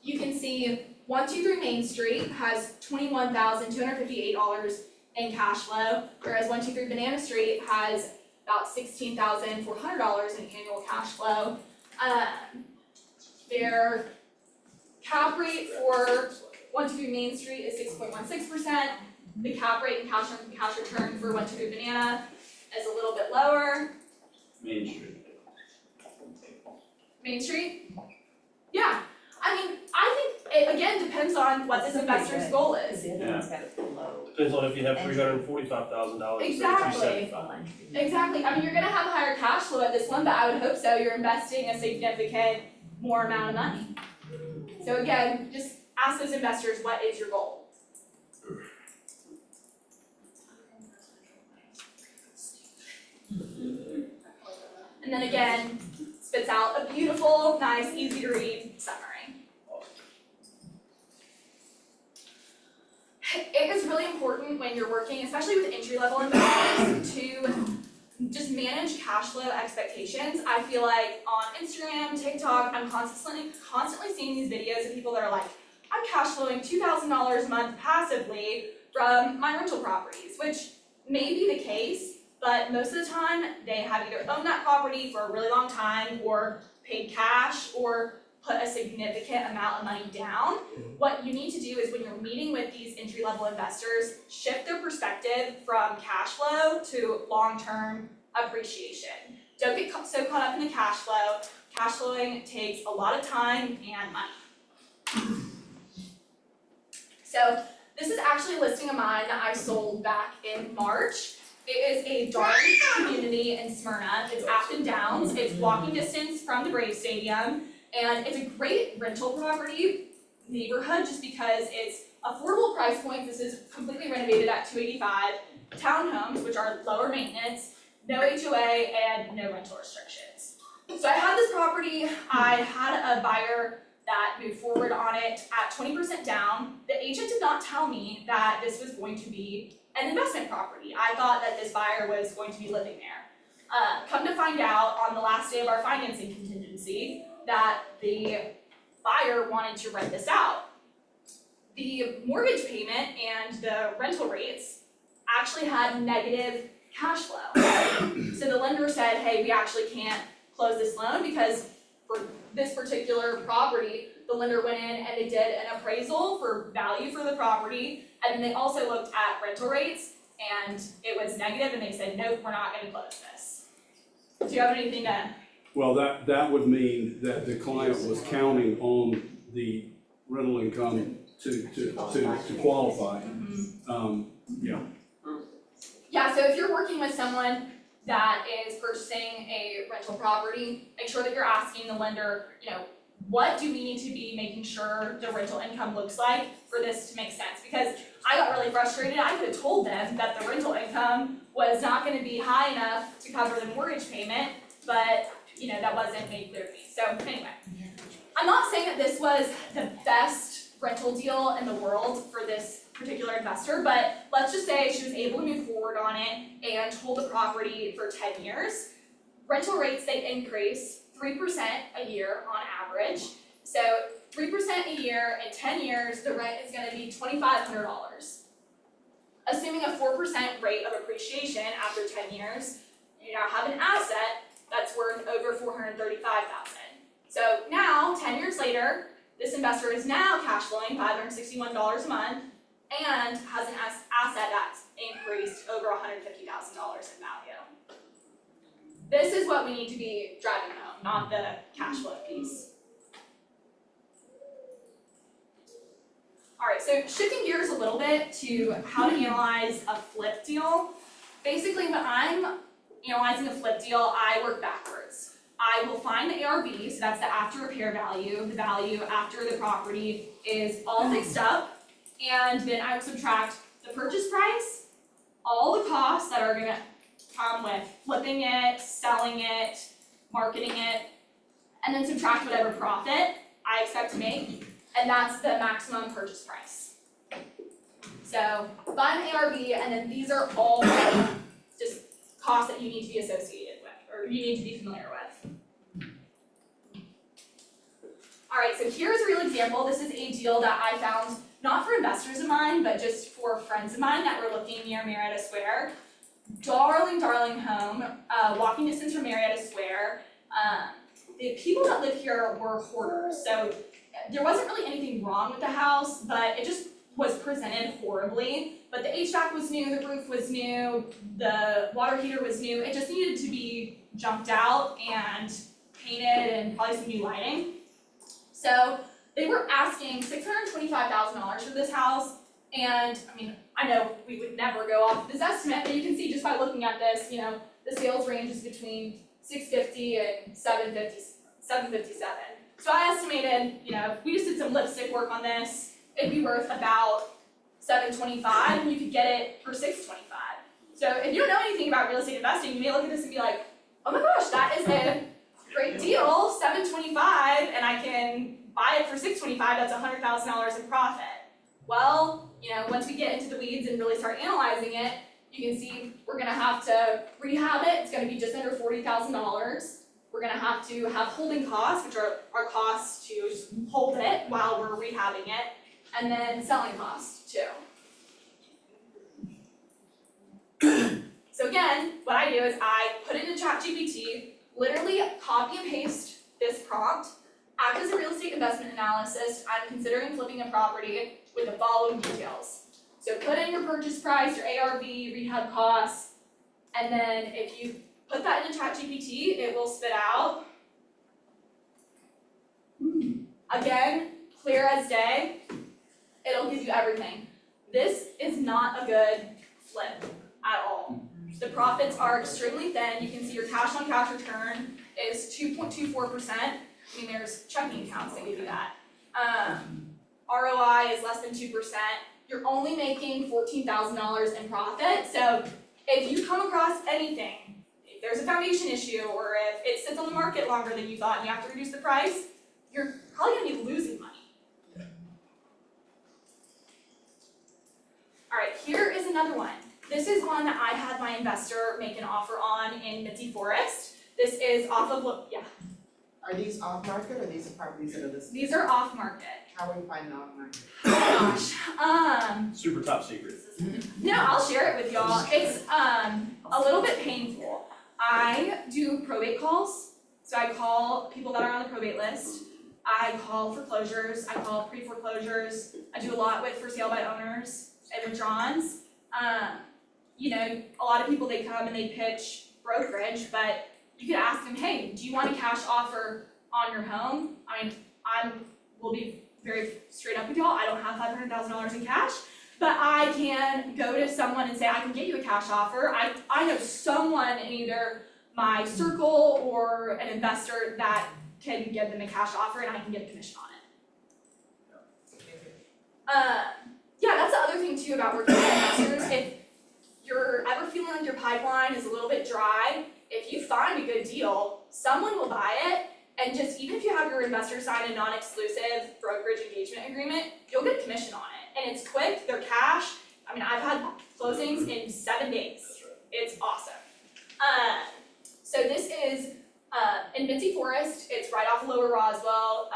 [SPEAKER 17] you can see 123 Main Street has $21,258 in cash flow, whereas 123 Banana Street has about $16,400 in annual cash flow. Their cap rate for 123 Main Street is 6.16%, the cap rate and cash return for 123 Banana is a little bit lower.
[SPEAKER 16] Main Street.
[SPEAKER 17] Main Street? Yeah, I mean, I think it again depends on what this investor's goal is.
[SPEAKER 11] The other one's got it below.
[SPEAKER 4] Depends on if you have $345,000 or
[SPEAKER 17] Exactly.
[SPEAKER 4] $275,000.
[SPEAKER 17] Exactly, I mean, you're gonna have higher cash flow at this one, but I would hope so, you're investing a significant more amount of money. So again, just ask those investors, what is your goal? And then again, spits out a beautiful, nice, easy to read summary. It is really important when you're working, especially with entry-level investors, to just manage cash flow expectations. I feel like on Instagram, TikTok, I'm constantly seeing these videos of people that are like, I'm cash flowing $2,000 a month passively from my rental properties, which may be the case, but most of the time they have either owned that property for a really long time or paid cash or put a significant amount of money down. What you need to do is when you're meeting with these entry-level investors, shift their perspective from cash flow to long-term appreciation. Don't get so caught up in the cash flow. Cash flowing takes a lot of time and money. So this is actually a listing of mine that I sold back in March. It is a darling community in Smyrna. It's Afton Downs. It's walking distance from the Braves Stadium. And it's a great rental property neighborhood just because it's affordable price points. This is completely renovated at $285. Townhomes, which are lower maintenance, no HOA, and no rental restrictions. So I had this property. I had a buyer that moved forward on it at 20% down. The agent did not tell me that this was going to be an investment property. I thought that this buyer was going to be living there. Come to find out on the last day of our financing contingency that the buyer wanted to rent this out. The mortgage payment and the rental rates actually had negative cash flow. So the lender said, hey, we actually can't close this loan because for this particular property, the lender went in and they did an appraisal for value for the property, and then they also looked at rental rates and it was negative and they said, nope, we're not gonna close this. Do you have anything to?
[SPEAKER 9] Well, that would mean that the client was counting on the rental income to qualify. Yeah.
[SPEAKER 17] Yeah, so if you're working with someone that is purchasing a rental property, make sure that you're asking the lender, what do we need to be making sure the rental income looks like for this to make sense? Because I got really frustrated. I could have told them that the rental income was not gonna be high enough to cover the mortgage payment, but that wasn't made clear to me. So anyway, I'm not saying that this was the best rental deal in the world for this particular investor, but let's just say she was able to move forward on it and hold the property for 10 years. Rental rates, they increase 3% a year on average. So 3% a year in 10 years, the rent is gonna be $2,500. Assuming a 4% rate of appreciation after 10 years, you now have an asset that's worth over $435,000. So now, 10 years later, this investor is now cash flowing $561 a month and has an asset that's increased over $150,000 in value. This is what we need to be driving home, not the cash flow piece. All right, so shifting gears a little bit to how to analyze a flip deal. Basically, when I'm analyzing a flip deal, I work backwards. I will find the ARV, so that's the after repair value, the value after the property is all fixed up, and then I will subtract the purchase price, all the costs that are gonna come with flipping it, selling it, marketing it, and then subtract whatever profit I expect to make, and that's the maximum purchase price. So find the ARV, and then these are all just costs that you need to be associated with, or you need to be familiar with. All right, so here's a real example. This is a deal that I found not for investors of mine, but just for friends of mine that were looking near Marietta Square. Darling home, walking distance from Marietta Square. The people that live here were hoarders, so there wasn't really anything wrong with the house, but it just was presented horribly, but the HVAC was new, the roof was new, the water heater was new, it just needed to be jumped out and painted and probably some new lighting. So they were asking $625,000 for this house, and I mean, I know we would never go off this estimate, but you can see just by looking at this, you know, the sales range is between $650 and $757. So I estimated, you know, if we just did some lipstick work on this, it'd be worth about $725, and you could get it for $625. So if you don't know anything about real estate investing, you may look at this and be like, oh my gosh, that is a great deal, $725, and I can buy it for $625, that's $100,000 in profit. Well, you know, once we get into the weeds and really start analyzing it, you can see we're gonna have to rehab it, it's gonna be just under $40,000. We're gonna have to have holding costs, which are our costs to hold it while we're rehabbing it, and then selling costs too. So again, what I do is I put it into ChatGPT, literally copy and paste this prompt, act as a real estate investment analysis, I'm considering flipping a property with the following details. So put in your purchase price, your ARV, rehab costs, and then if you put that into ChatGPT, it will spit out, again, clear as day, it'll give you everything. This is not a good flip at all. The profits are extremely thin. You can see your cash on cash return is 2.24%. I mean, there's checking accounts that give you that. ROI is less than 2%. You're only making $14,000 in profit. So if you come across anything, if there's a foundation issue, or if it sits on the market longer than you thought and you have to reduce the price, you're probably gonna be losing money. All right, here is another one. This is one that I had my investor make an offer on in Mitzi Forest. This is off of, yeah.
[SPEAKER 11] Are these off market or these are properties that are listed?
[SPEAKER 17] These are off market.
[SPEAKER 11] How are we finding off market?
[SPEAKER 17] Oh gosh.
[SPEAKER 4] Super top secret.
[SPEAKER 17] No, I'll share it with y'all. It's a little bit painful. I do probate calls. So I call people that are on the probate list. I call foreclosures. I call pre-foreclosures. I do a lot with for sale by owners and withdrawals. You know, a lot of people, they come and they pitch brokerage, but you could ask them, hey, do you want a cash offer on your home? I mean, will be very straight up with y'all. I don't have $500,000 in cash, but I can go to someone and say, I can get you a cash offer. I know someone in either my circle or an investor that can give them a cash offer, and I can get a commission on it. Yeah, that's the other thing too about working with investors. If you're ever feeling like your pipeline is a little bit dry, if you find a good deal, someone will buy it, and just even if you have your investor sign a non-exclusive brokerage engagement agreement, you'll get a commission on it. And it's quick, they're cash. I mean, I've had closings in 7 days. It's awesome. So this is in Mitzi Forest. It's right off Lower Roswell,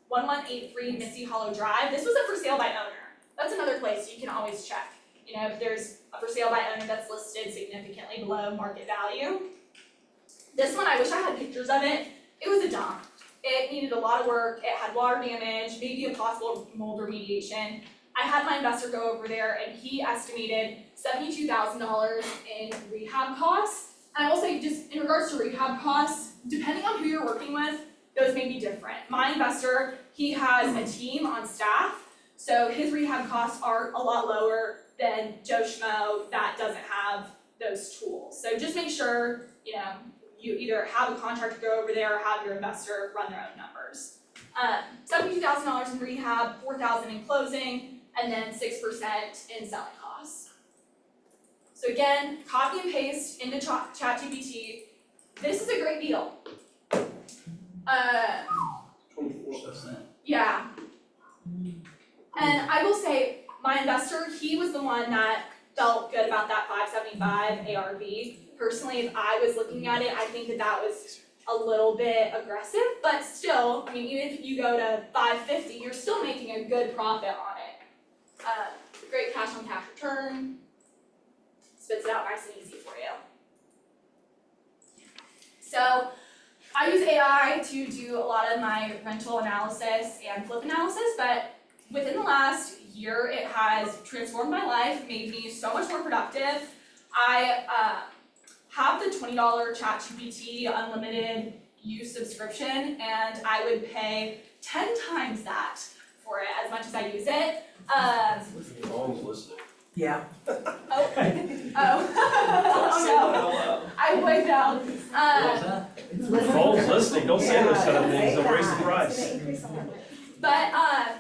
[SPEAKER 17] 1183 Mitzi Hollow Drive. This was a for sale by owner. That's another place you can always check. You know, if there's a for sale by owner that's listed significantly below market value. This one, I wish I had pictures of it. It was a dump. It needed a lot of work. It had water damage, maybe a possible mold remediation. I had my investor go over there and he estimated $72,000 in rehab costs. And I will say, just in regards to rehab costs, depending on who you're working with, those may be different. My investor, he has a team on staff, so his rehab costs are a lot lower than Joe Schmo that doesn't have those tools. So just make sure, you know, you either have a contractor go over there or have your investor run their own numbers. $72,000 in rehab, $4,000 in closing, and then 6% in selling costs. So again, copy and paste into ChatGPT. This is a great deal.
[SPEAKER 16] 24%.
[SPEAKER 17] Yeah. And I will say, my investor, he was the one that felt good about that 575 ARV. Personally, if I was looking at it, I think that that was a little bit aggressive, but still, I mean, even if you go to 550, you're still making a good profit on it. Great cash on cash return, spits it out nice and easy for you. So, I use AI to do a lot of my rental analysis and flip analysis, but within the last year. It has transformed my life, made me so much more productive. I have the $20 ChatGPT unlimited use subscription, and I would pay 10 times that for it as much as I use it.
[SPEAKER 4] You're always listening.
[SPEAKER 3] Yeah.
[SPEAKER 17] Oh no, I would though.
[SPEAKER 4] Always listening, don't say those kind of things, they'll raise the price.
[SPEAKER 17] But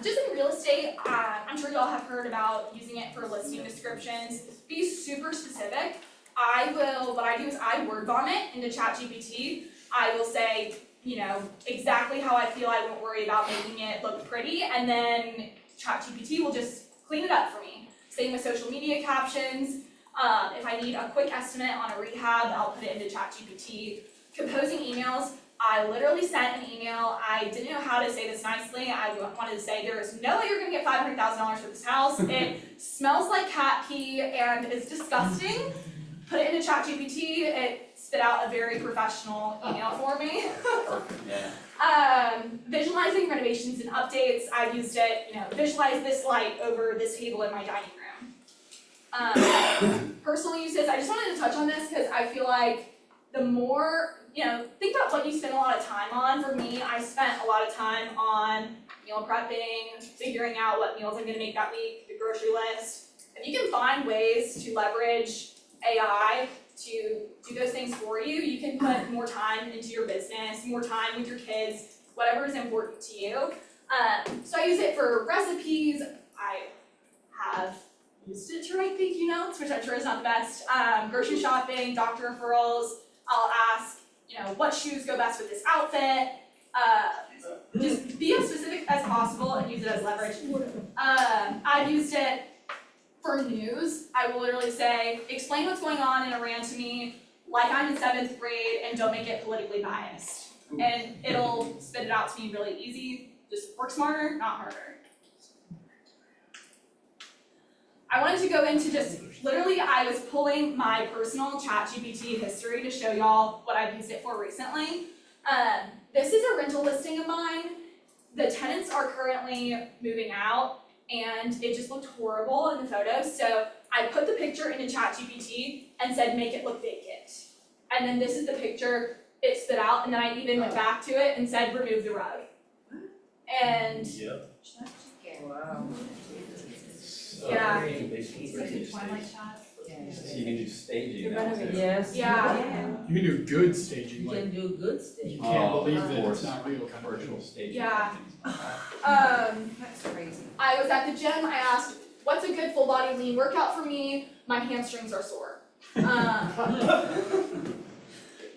[SPEAKER 17] just in real estate, I'm sure y'all have heard about using it for listing descriptions. Be super specific. What I do is I word vomit into ChatGPT. I will say, you know, exactly how I feel. I won't worry about making it look pretty, and then ChatGPT will just clean it up for me. Same with social media captions. If I need a quick estimate on a rehab, I'll put it into ChatGPT. Composing emails, I literally sent an email. I didn't know how to say this nicely. I wanted to say there is no way you're gonna get $500,000 for this house. It smells like cat pee and is disgusting. Put it into ChatGPT. It spit out a very professional email for me. Visualizing renovations and updates. I used it, you know, visualize this light over this table in my dining room. Personal uses, I just wanted to touch on this because I feel like the more, you know, think about what you spend a lot of time on. For me, I spent a lot of time on meal prepping, figuring out what meals I'm gonna make that week, the grocery list. If you can find ways to leverage AI to do those things for you, you can put more time into your business, more time with your kids, whatever is important to you. So I use it for recipes. I have used it to write thank you notes, which I'm sure is not the best. Grocery shopping, doctor referrals. I'll ask, you know, what shoes go best with this outfit. Just be as specific as possible and use it as leverage. I've used it for news. I will literally say, explain what's going on in Iran to me like I'm in 7th grade and don't make it politically biased. And it'll spit it out to me really easy. Just work smarter, not harder. I wanted to go into just, literally I was pulling my personal ChatGPT history to show y'all what I've used it for recently. This is a rental listing of mine. The tenants are currently moving out and it just looked horrible in the photos. So I put the picture into ChatGPT and said, make it look vacant. And then this is the picture it spit out, and then I even went back to it and said, remove the rug. And
[SPEAKER 11] Wow.
[SPEAKER 17] yeah.
[SPEAKER 16] Twilight shots. So you can do staging now too.
[SPEAKER 3] Yes.
[SPEAKER 17] Yeah.
[SPEAKER 6] You can do good staging,
[SPEAKER 3] You
[SPEAKER 6] like,
[SPEAKER 3] can do good staging.
[SPEAKER 6] you can't
[SPEAKER 16] Oh,
[SPEAKER 6] believe
[SPEAKER 16] of
[SPEAKER 6] that it's
[SPEAKER 16] course.
[SPEAKER 6] not real kind of
[SPEAKER 16] Virtual
[SPEAKER 6] thing.
[SPEAKER 16] staging.
[SPEAKER 17] Yeah.
[SPEAKER 8] That's crazy.
[SPEAKER 17] I was at the gym, I asked, what's a good full body lean workout for me? My hamstrings are sore.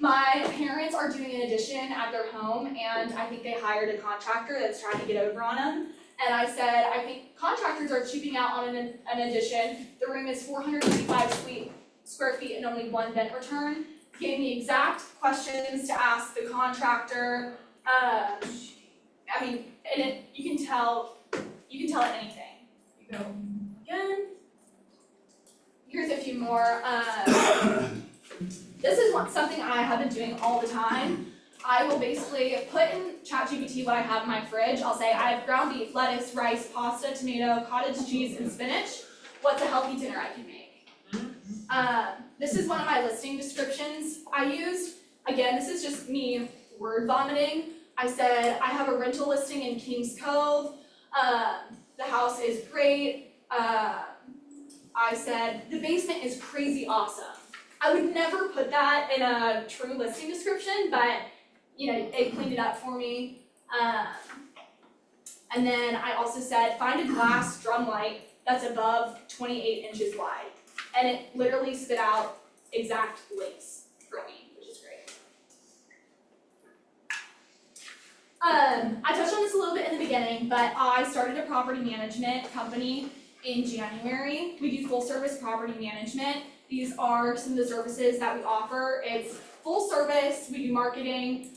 [SPEAKER 17] My parents are doing an addition at their home and I think they hired a contractor that's trying to get over on them. And I said, I think contractors are cheaping out on an addition. The room is 455 square feet and only one vent return. Gave me exact questions to ask the contractor. I mean, and you can tell it anything. You go again. Here's a few more. This is something I have been doing all the time. I will basically put in ChatGPT what I have in my fridge. I'll say, I have ground beef, lettuce, rice, pasta, tomato, cottage cheese, and spinach. What's a healthy dinner I can make? This is one of my listing descriptions I used. Again, this is just me word vomiting. I said, I have a rental listing in Kings Cove. The house is great. I said, the basement is crazy awesome. I would never put that in a true listing description, but you know, it cleaned it up for me. And then I also said, find a glass drum light that's above 28 inches wide. And it literally spit out exact links for me, which is great. I touched on this a little bit in the beginning, but I started a property management company in January. We do full service property management. These are some of the services that we offer. It's full service, we do marketing,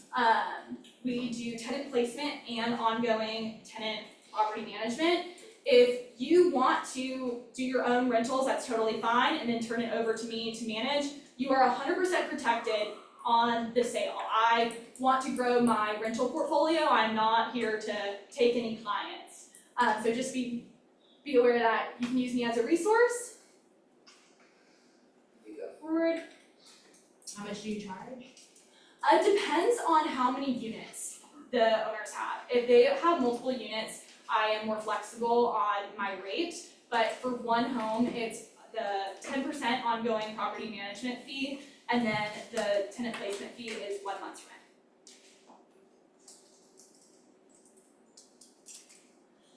[SPEAKER 17] we do tenant placement and ongoing tenant property management. If you want to do your own rentals, that's totally fine, and then turn it over to me to manage. You are 100% protected on the sale. I want to grow my rental portfolio. I'm not here to take any clients. So just be be aware that you can use me as a resource. If you go forward.
[SPEAKER 7] How much do you charge?
[SPEAKER 17] It depends on how many units the owners have. If they have multiple units, I am more flexible on my rate, but for one home, it's the 10% ongoing property management fee, and then the tenant placement fee is 1 month's rent.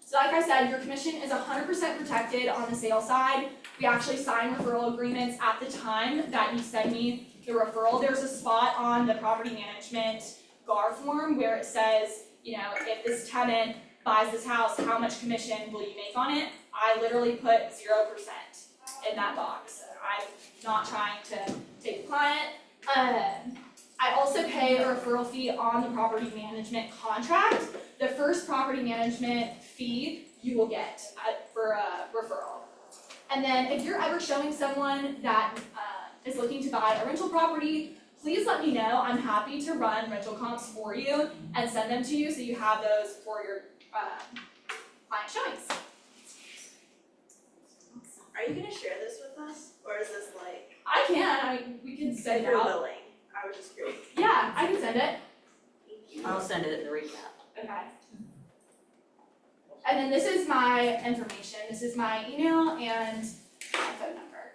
[SPEAKER 17] So like I said, your commission is 100% protected on the sale side. We actually sign referral agreements at the time that you send me the referral. There's a spot on the property management GAR form where it says, you know, if this tenant buys this house, how much commission will you make on it? I literally put 0% in that box. I'm not trying to take the client. I also pay a referral fee on the property management contract. The first property management fee you will get for a referral. And then if you're ever showing someone that is looking to buy a rental property, please let me know. I'm happy to run rental comps for you and send them to you so you have those for your client showings.
[SPEAKER 14] Are you gonna share this with us, or is this like?
[SPEAKER 17] I can, we can send it
[SPEAKER 14] If you're
[SPEAKER 17] out.
[SPEAKER 14] willing, I was just curious.
[SPEAKER 17] Yeah, I can send it.
[SPEAKER 2] I'll send it in the recap.
[SPEAKER 17] Okay. And then this is my information. This is my email and my phone number.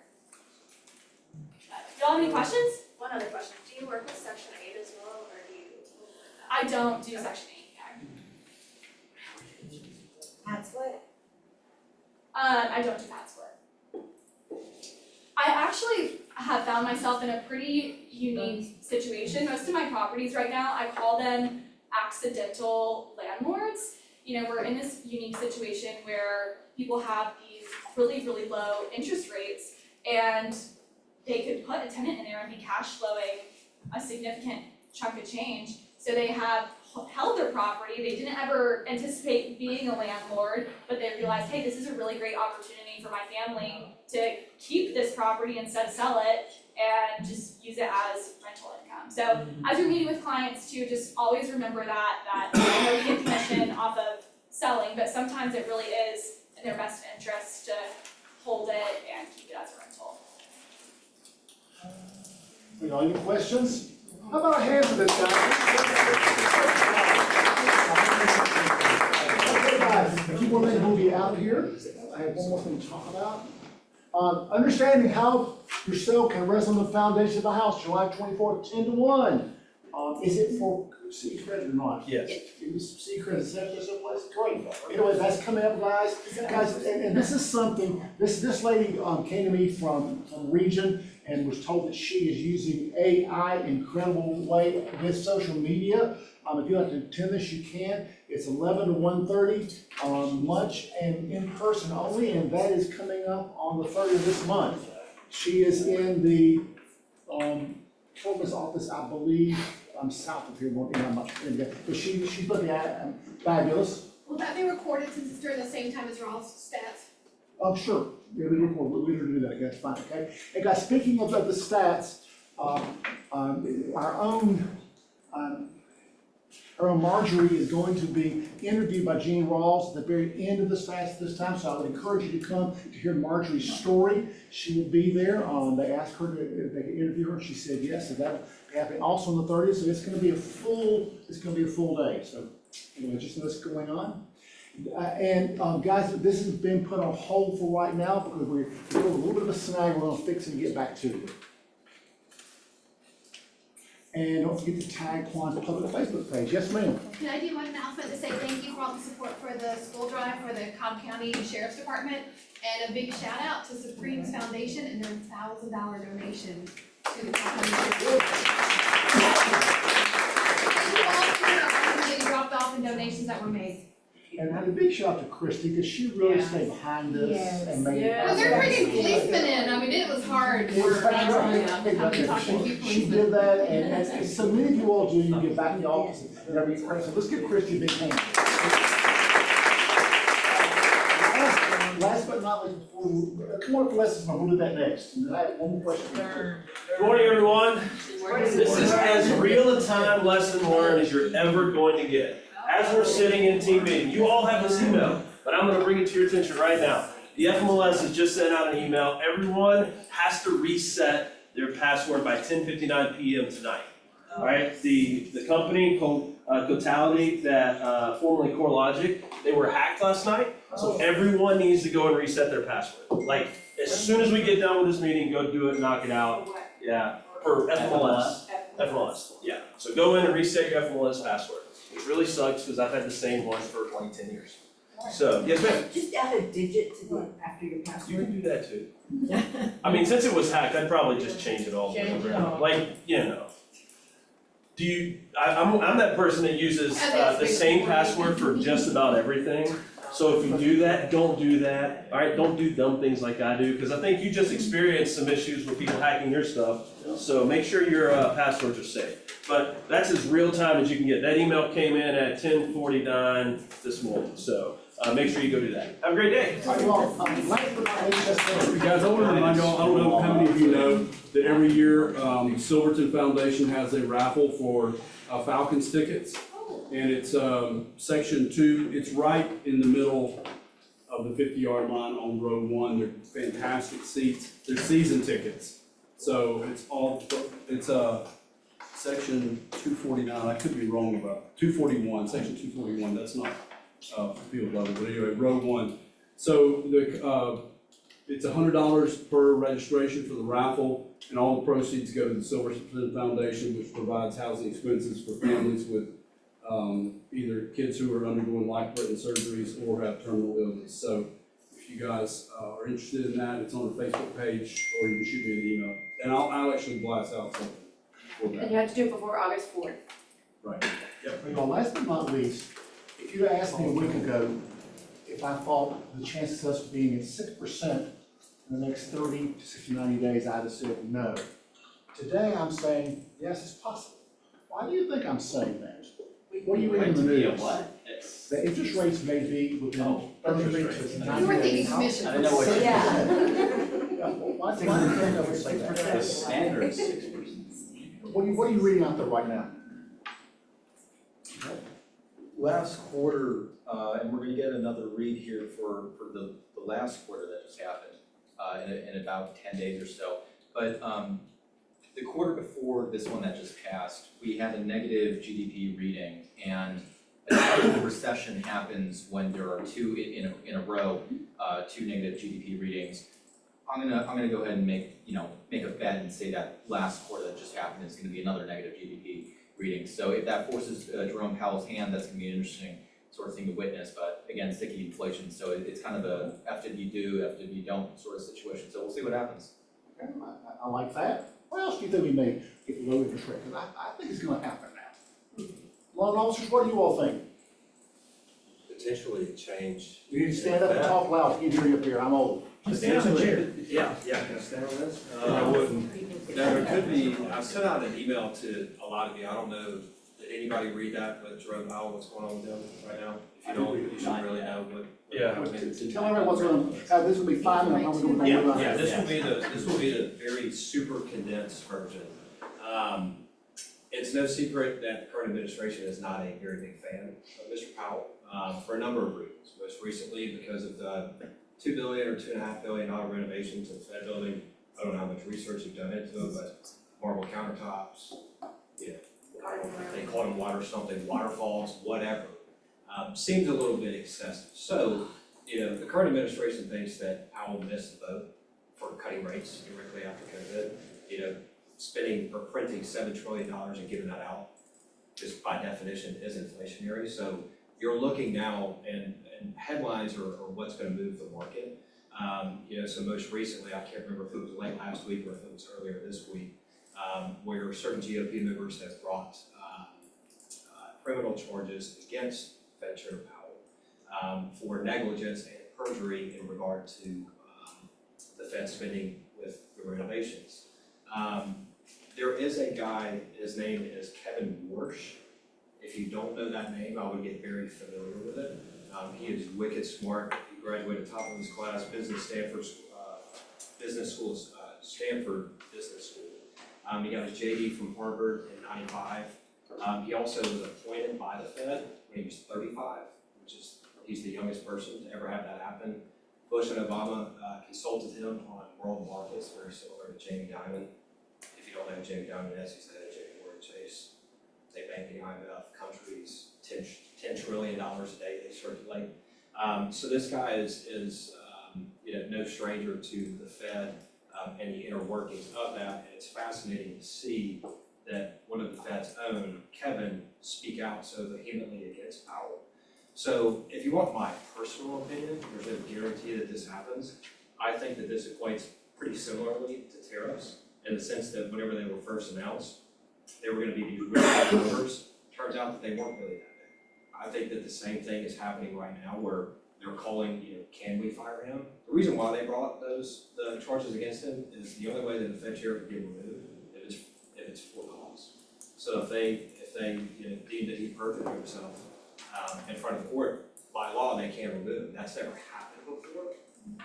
[SPEAKER 17] Y'all have any questions?
[SPEAKER 14] One other question, do you work with section 8 as well, or do you?
[SPEAKER 17] I don't do section 8.
[SPEAKER 2] That's what?
[SPEAKER 17] I don't do pad split. I actually have found myself in a pretty unique situation. Most of my properties right now, I call them accidental landlords. You know, we're in this unique situation where people have these really, really low interest rates, and they could put a tenant in there and be cash flowing a significant chunk of change. So they have held their property, they didn't ever anticipate being a landlord, but they realized, hey, this is a really great opportunity for my family to keep this property instead of sell it and just use it as rental income. So as you're meeting with clients too, just always remember that I know you get commission off of selling, but sometimes it really is in their best interest to hold it and keep it as a rental.
[SPEAKER 5] You know, any questions? How about a hand for this guy? Okay, guys, a few more things will be out here. I have one more thing to talk about. Understanding how your sale can rest on the foundation of a house, July 24th, 10 to 1. Is it for secret or not?
[SPEAKER 4] Yes.
[SPEAKER 5] It is secret, is that just a place? Great. Anyway, that's coming up, guys. Guys, and this is something, this lady came to me from Region and was told that she is using AI incredible way with social media. If you have to attend this, you can. It's 11 to 1:30, lunch and in person only, and that is coming up on the 3rd of this month. She is in the Columbus office, I believe. I'm south of here, but she's looking at fabulous.
[SPEAKER 7] Will that be recorded since it's during the same time as Rawls stats?
[SPEAKER 5] Oh, sure, yeah, we record, we do that, that's fine, okay? And guys, speaking of the stats, our own Marjorie is going to be interviewed by Jean Rawls at the very end of the stats this time, so I would encourage you to come to hear Marjorie's story. She will be there. They asked her if they could interview her, she said yes, so that'll be happening also on the 30th, so it's gonna be a full day, so anyway, just know what's going on. Guys, this has been put on hold for right now because we're doing a little bit of a snag, we're gonna fix it and get back to it. And don't forget to tag Quan's public Facebook page. Yes, ma'am.
[SPEAKER 7] Can I do one announcement to say thank you for all the support for the school drive for the Cobb County Sheriff's Department? And a big shout out to Supreme's Foundation and their $1,000 donation to the Cobb County Sheriff's Department. Thank you all for the money dropped off and donations that were made.
[SPEAKER 5] And I had a big shout out to Christy, because she really stayed behind us and made it.
[SPEAKER 7] Well, they're bringing policemen in, I mean, it was hard work, having to talk to a few
[SPEAKER 5] She
[SPEAKER 7] policemen.
[SPEAKER 5] did that, and as so many of you all do, you get back in the office and everything. So let's give Christy a big hand. Last but not least, come on for lessons, and we'll do that next. And I have one more question.
[SPEAKER 4] Good morning, everyone. This is as real a time lesson learned as you're ever going to get. As we're sitting in team meeting, you all have this email. but I'm gonna bring it to your attention right now. The FMLS has just sent out an email, everyone has to reset their password by 10:59 PM tonight. Alright, the company called Cotality that formerly CoreLogic, they were hacked last night, so everyone needs to go and reset their password. Like, as soon as we get done with this meeting, go do it, knock it out. Yeah, for FMLS, yeah. So go in and reset your FMLS password. It really sucks because I've had the same one for like 10 years. So, yes ma'am,
[SPEAKER 11] Just add a digit to the, after your
[SPEAKER 4] you
[SPEAKER 11] password.
[SPEAKER 4] can do that too. I mean, since it was hacked, I'd probably just change it all the way
[SPEAKER 3] Change it
[SPEAKER 4] around.
[SPEAKER 3] all.
[SPEAKER 4] Like, you know. I'm that person that uses the same password for just about everything. So if you do that, don't do that, alright? Don't do dumb things like I do, because I think you just experienced some issues with people hacking your stuff. So make sure your passwords are safe. But that's as real time as you can get. That email came in at 10:49 this morning, so make sure you go do that. Have a great day.
[SPEAKER 5] All right, well, last but not least, just,
[SPEAKER 9] Guys, I want to remind y'all, I don't know how many of you know that every year, Silverton Foundation has a raffle for Falcons tickets. And it's section 2, it's right in the middle of the 50-yard line on row 1. They're fantastic seats, they're season tickets. So it's section 249, I could be wrong about 241, section 241, that's not field level, but anyway, row 1. So it's $100 per registration for the raffle, and all the proceeds go to the Silverton Foundation, which provides housing expenses for families with either kids who are undergoing life-threatening surgeries or have terminal illness. So if you guys are interested in that, it's on the Facebook page, or you can shoot me an email. And I'll actually blast out something for
[SPEAKER 2] And
[SPEAKER 9] that.
[SPEAKER 2] you have to do it before August 4th.
[SPEAKER 9] Right.
[SPEAKER 5] well, last but not least, if you'd asked me a week ago if I thought the chances of us being at 6% in the next 30 to 60, 90 days, I'd have said no. Today, I'm saying, yes, it's possible. Why do you think I'm saying that? What do you read in the news? The interest rates may be within 30 to 90 days.
[SPEAKER 7] You were thinking commission.
[SPEAKER 16] I didn't know what you
[SPEAKER 5] Yeah, well, why do you think of it say that?
[SPEAKER 16] The standard is 6%.
[SPEAKER 5] What are you reading out there right now?
[SPEAKER 16] Last quarter, and we're gonna get another read here for the last quarter that just happened, in about 10 days or so. But the quarter before this one that just passed, we had a negative GDP reading, and a type of recession happens when there are two in a row, two negative GDP readings. I'm gonna go ahead and make a bet and say that last quarter that just happened is gonna be another negative GDP reading. So if that forces Jerome Powell's hand, that's gonna be an interesting sort of thing to witness. But again, sticky inflation, so it's kind of a F did you do, F did you don't sort of situation. So we'll see what happens.
[SPEAKER 5] Okay, I like that. What else do you think we may get low interest rate? Because I think it's gonna happen now. Loan officers, what do you all think?
[SPEAKER 6] Potentially change.
[SPEAKER 5] You need to stand up and talk loud, you can hear you up here, I'm old.
[SPEAKER 6] Potentially, yeah, can I stand on this? I wouldn't. No, there could be, I sent out an email to a lot of you, I don't know, did anybody read that, but Jerome Powell, what's going on with them right now? If you don't, you should really know what.
[SPEAKER 4] Yeah.
[SPEAKER 5] Tell everyone what's gonna, this will be fine, and how we're gonna make it right.
[SPEAKER 6] Yeah, this will be the very super condensed version. It's no secret that the current administration is not a very big fan of Mr. Powell, for a number of reasons. Most recently, because of the $2 billion or $2.5 billion renovation to the Fed building. I don't know how much research you've done into it, but marble countertops, they call them waterfalls, whatever. Seems a little bit excessive. So, the current administration thinks that Powell missed the boat for cutting rates directly after COVID. Spending or printing $7 trillion and giving that out, just by definition is inflationary. So you're looking now, and headlines are what's going to move the market. So most recently, I can't remember if it was late last week or if it was earlier this week, where certain GOP members have brought criminal charges against Fed Chair Powell for negligence and perjury in regard to the Fed spending with the renovations. There is a guy, his name is Kevin Warsh. If you don't know that name, I would get very familiar with it. He is wicked smart. He graduated top of his class, Stanford Business School. He got his JD from Harvard in '95. He also was appointed by the Fed when he was 35, which is He's the youngest person to ever have that happen. Bush and Obama consulted him on world markets, very similar to Jamie Dimon. If you don't know who Jamie Dimon is, he's the head of JP Morgan Chase. They bank the IMF, countries, $10 trillion a day they circulate. So this guy is no stranger to the Fed and the inner workings of that. And it's fascinating to see that one of the Fed's own, Kevin, speak out so vehemently against Powell. So if you want my personal opinion, there's no guarantee that this happens. I think that this equates pretty similarly to tariffs in the sense that whenever they were first announced, they were going to be these really big numbers. Turns out that they weren't really that big. I think that the same thing is happening right now where they're calling, can we fire him? The reason why they brought the charges against him is the only way that the Fed chair could get removed if it's for cause. So if they deem that he perjured himself in front of the court, by law they can't remove him. That's never happened before.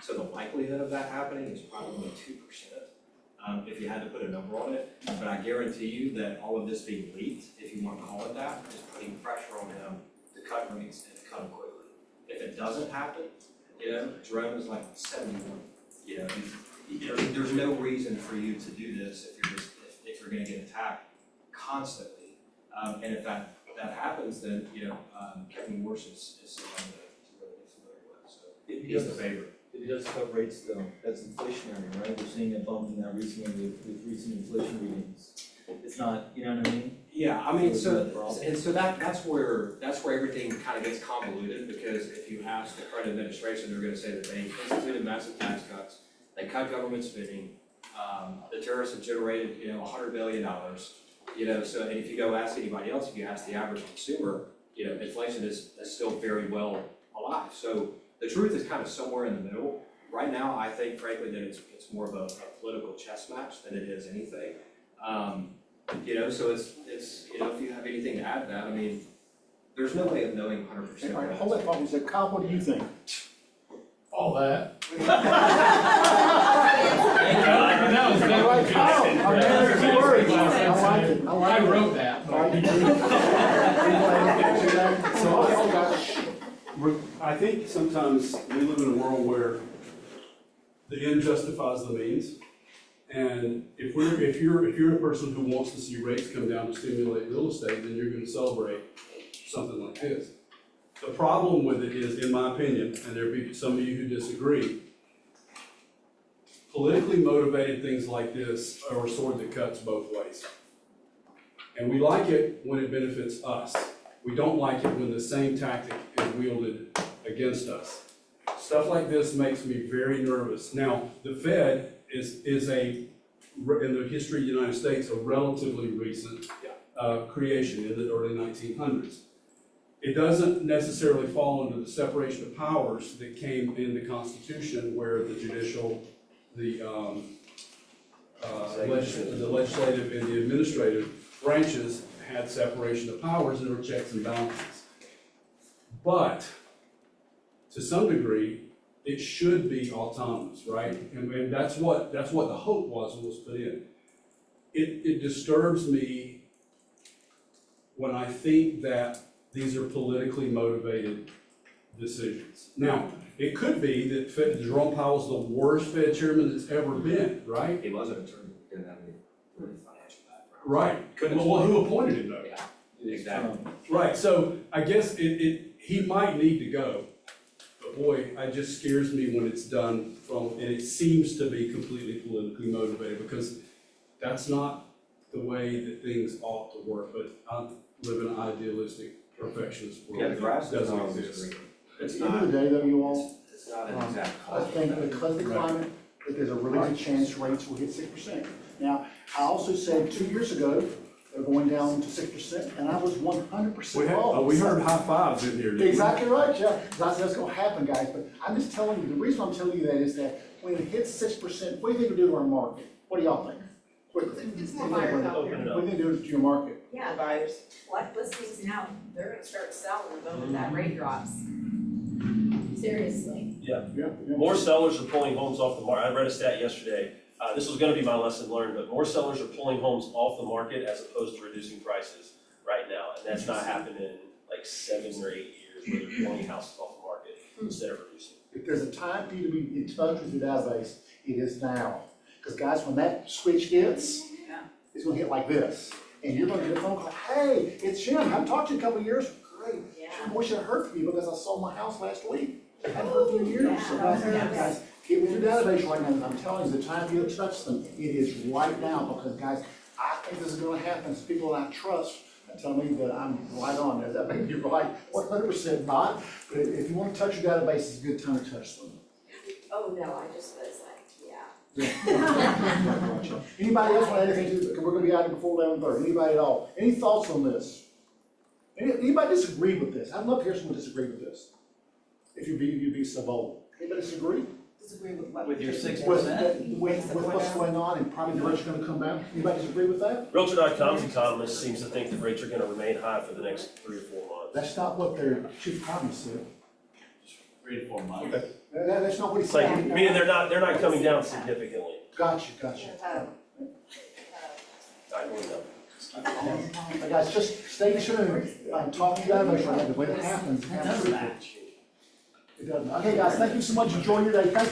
[SPEAKER 6] So the likelihood of that happening is probably 2%. If you had to put a number on it, but I guarantee you that all of this being leaked, if you want to call it that, is putting pressure on him to cut rates and to cut them quickly. If it doesn't happen, Jerome is like 71. There's no reason for you to do this if you're going to get attacked constantly. And if that happens, then Kevin Morse is someone to really get familiar with. So he's the favorite.
[SPEAKER 1] It does cut rates though, that's inflationary, right? We're seeing a bump in that recently with recent inflation readings. It's not, you know what I mean?
[SPEAKER 6] Yeah, I mean, so that's where everything kind of gets convoluted, because if you ask the current administration, they're gonna say that they instituted massive tax cuts, they cut government spending, the terrorists have generated, $100 billion, so, and if you go ask anybody else, if you ask the average consumer, inflation is still very well alive. So the truth is kind of somewhere in the middle. Right now, I think frankly that it's more of a political chess match than it is anything. So it's if you have anything to add to that, I mean, there's no way of knowing 100%.
[SPEAKER 5] All right, hold that thought and say, Kyle, what do you think? All that.
[SPEAKER 1] That was
[SPEAKER 5] All right, Kyle, I'm never too worried. I like it.
[SPEAKER 1] I wrote that.
[SPEAKER 5] All right, you do.
[SPEAKER 9] I think sometimes we live in a world where the end justifies the means. And if you're a person who wants to see rates come down to stimulate real estate, then you're going to celebrate something like this. The problem with it is, in my opinion, and there'll be some of you who disagree, politically motivated things like this are a sword that cuts both ways. And we like it when it benefits us. We don't like it when the same tactic is wielded against us. Stuff like this makes me very nervous. Now, the Fed is in the history of the United States, a relatively recent creation in the early 1900s. It doesn't necessarily fall under the separation of powers that came in the Constitution, where the judicial, the legislative and the administrative branches had separation of powers and there were checks and balances. But to some degree, it should be autonomous, right? And that's what the hope was when it was put in. It disturbs me when I think that these are politically motivated decisions. Now, it could be that Jerome Powell's the worst Fed chairman that's ever been, right?
[SPEAKER 6] He was an attorney, didn't have any really financial background.
[SPEAKER 9] Right. Well, who appointed him though?
[SPEAKER 6] Yeah, exactly.
[SPEAKER 9] Right, so I guess he might need to go. But boy, it just scares me when it's done and it seems to be completely politically motivated, because that's not the way that things ought to work. But I live in an idealistic, perfectionist world.
[SPEAKER 6] Yeah, the grass
[SPEAKER 9] that
[SPEAKER 6] doesn't
[SPEAKER 9] doesn't
[SPEAKER 6] always
[SPEAKER 9] exist.
[SPEAKER 5] At the end of the day, though, you all,
[SPEAKER 6] It's not an exact
[SPEAKER 5] I
[SPEAKER 6] cause.
[SPEAKER 5] think because of the climate, that there's a really good chance rates will hit 6%. Now, I also said 2 years ago, they're going down to 6%, and I was 100% wrong.
[SPEAKER 9] We heard high fives in here. didn't we?
[SPEAKER 5] Exactly right, Jeff. I said that's gonna happen, guys, but I'm just telling you, the reason I'm telling you that is that when it hits 6%, what do you think it'll do to our market? What do y'all think? Quickly.
[SPEAKER 7] It's more buyers out there.
[SPEAKER 5] What do you think it'll do to your market?
[SPEAKER 2] Yeah, buyers, like listings now, they're gonna start selling the moment that rate drops. Seriously.
[SPEAKER 5] Yeah.
[SPEAKER 4] More sellers are pulling homes off the market. I read a stat yesterday. This was gonna be my lesson learned, but more sellers are pulling homes off the market as opposed to reducing prices right now. And that's not happened in like 7 or 8 years where they're pulling houses off the market. instead of reducing.
[SPEAKER 5] If there's a time for you to be in touch with your database, it is now. Because guys, when that switch hits, it's gonna hit like this. And you're gonna get a phone call, hey, it's Jim, I haven't talked to you in a couple of years. Great. I wish I'd heard from you because I sold my house last week. I haven't heard from you in years. So guys, get with your database right now. I'm telling you, the time for you to touch them, it is right now. Because guys, I think this is gonna happen. It's people that I trust and tell me that I'm right on. That may be right, 100% not. But if you wanna touch your database, it's a good time to touch them.
[SPEAKER 2] Oh, no, I just was like, yeah.
[SPEAKER 5] Anybody else want anything to, we're gonna be out here before 11:30, anybody at all? Any thoughts on this? Anybody disagree with this? I'd love to hear someone disagree with this. If you'd be so bold. Anybody disagree?
[SPEAKER 11] Disagree with what?
[SPEAKER 16] With your 6%?
[SPEAKER 5] With what's going on and probably the rates are gonna come down? Anybody disagree with that?
[SPEAKER 4] Realtor.com's economist seems to think the rates are gonna remain high for the next 3 or 4 months.
[SPEAKER 5] That's not what their chief economist said.
[SPEAKER 16] 3 to 4 months.
[SPEAKER 5] That's not what he
[SPEAKER 4] It's like,
[SPEAKER 5] said.
[SPEAKER 4] meaning they're not coming down significantly.
[SPEAKER 5] Gotcha.
[SPEAKER 4] I believe that.
[SPEAKER 5] Guys, just stay tuned, talk to you guys, make sure that the way it happens.
[SPEAKER 16] It doesn't match.
[SPEAKER 5] It doesn't. Okay, guys, thank you so much. Enjoy your day. Thank you.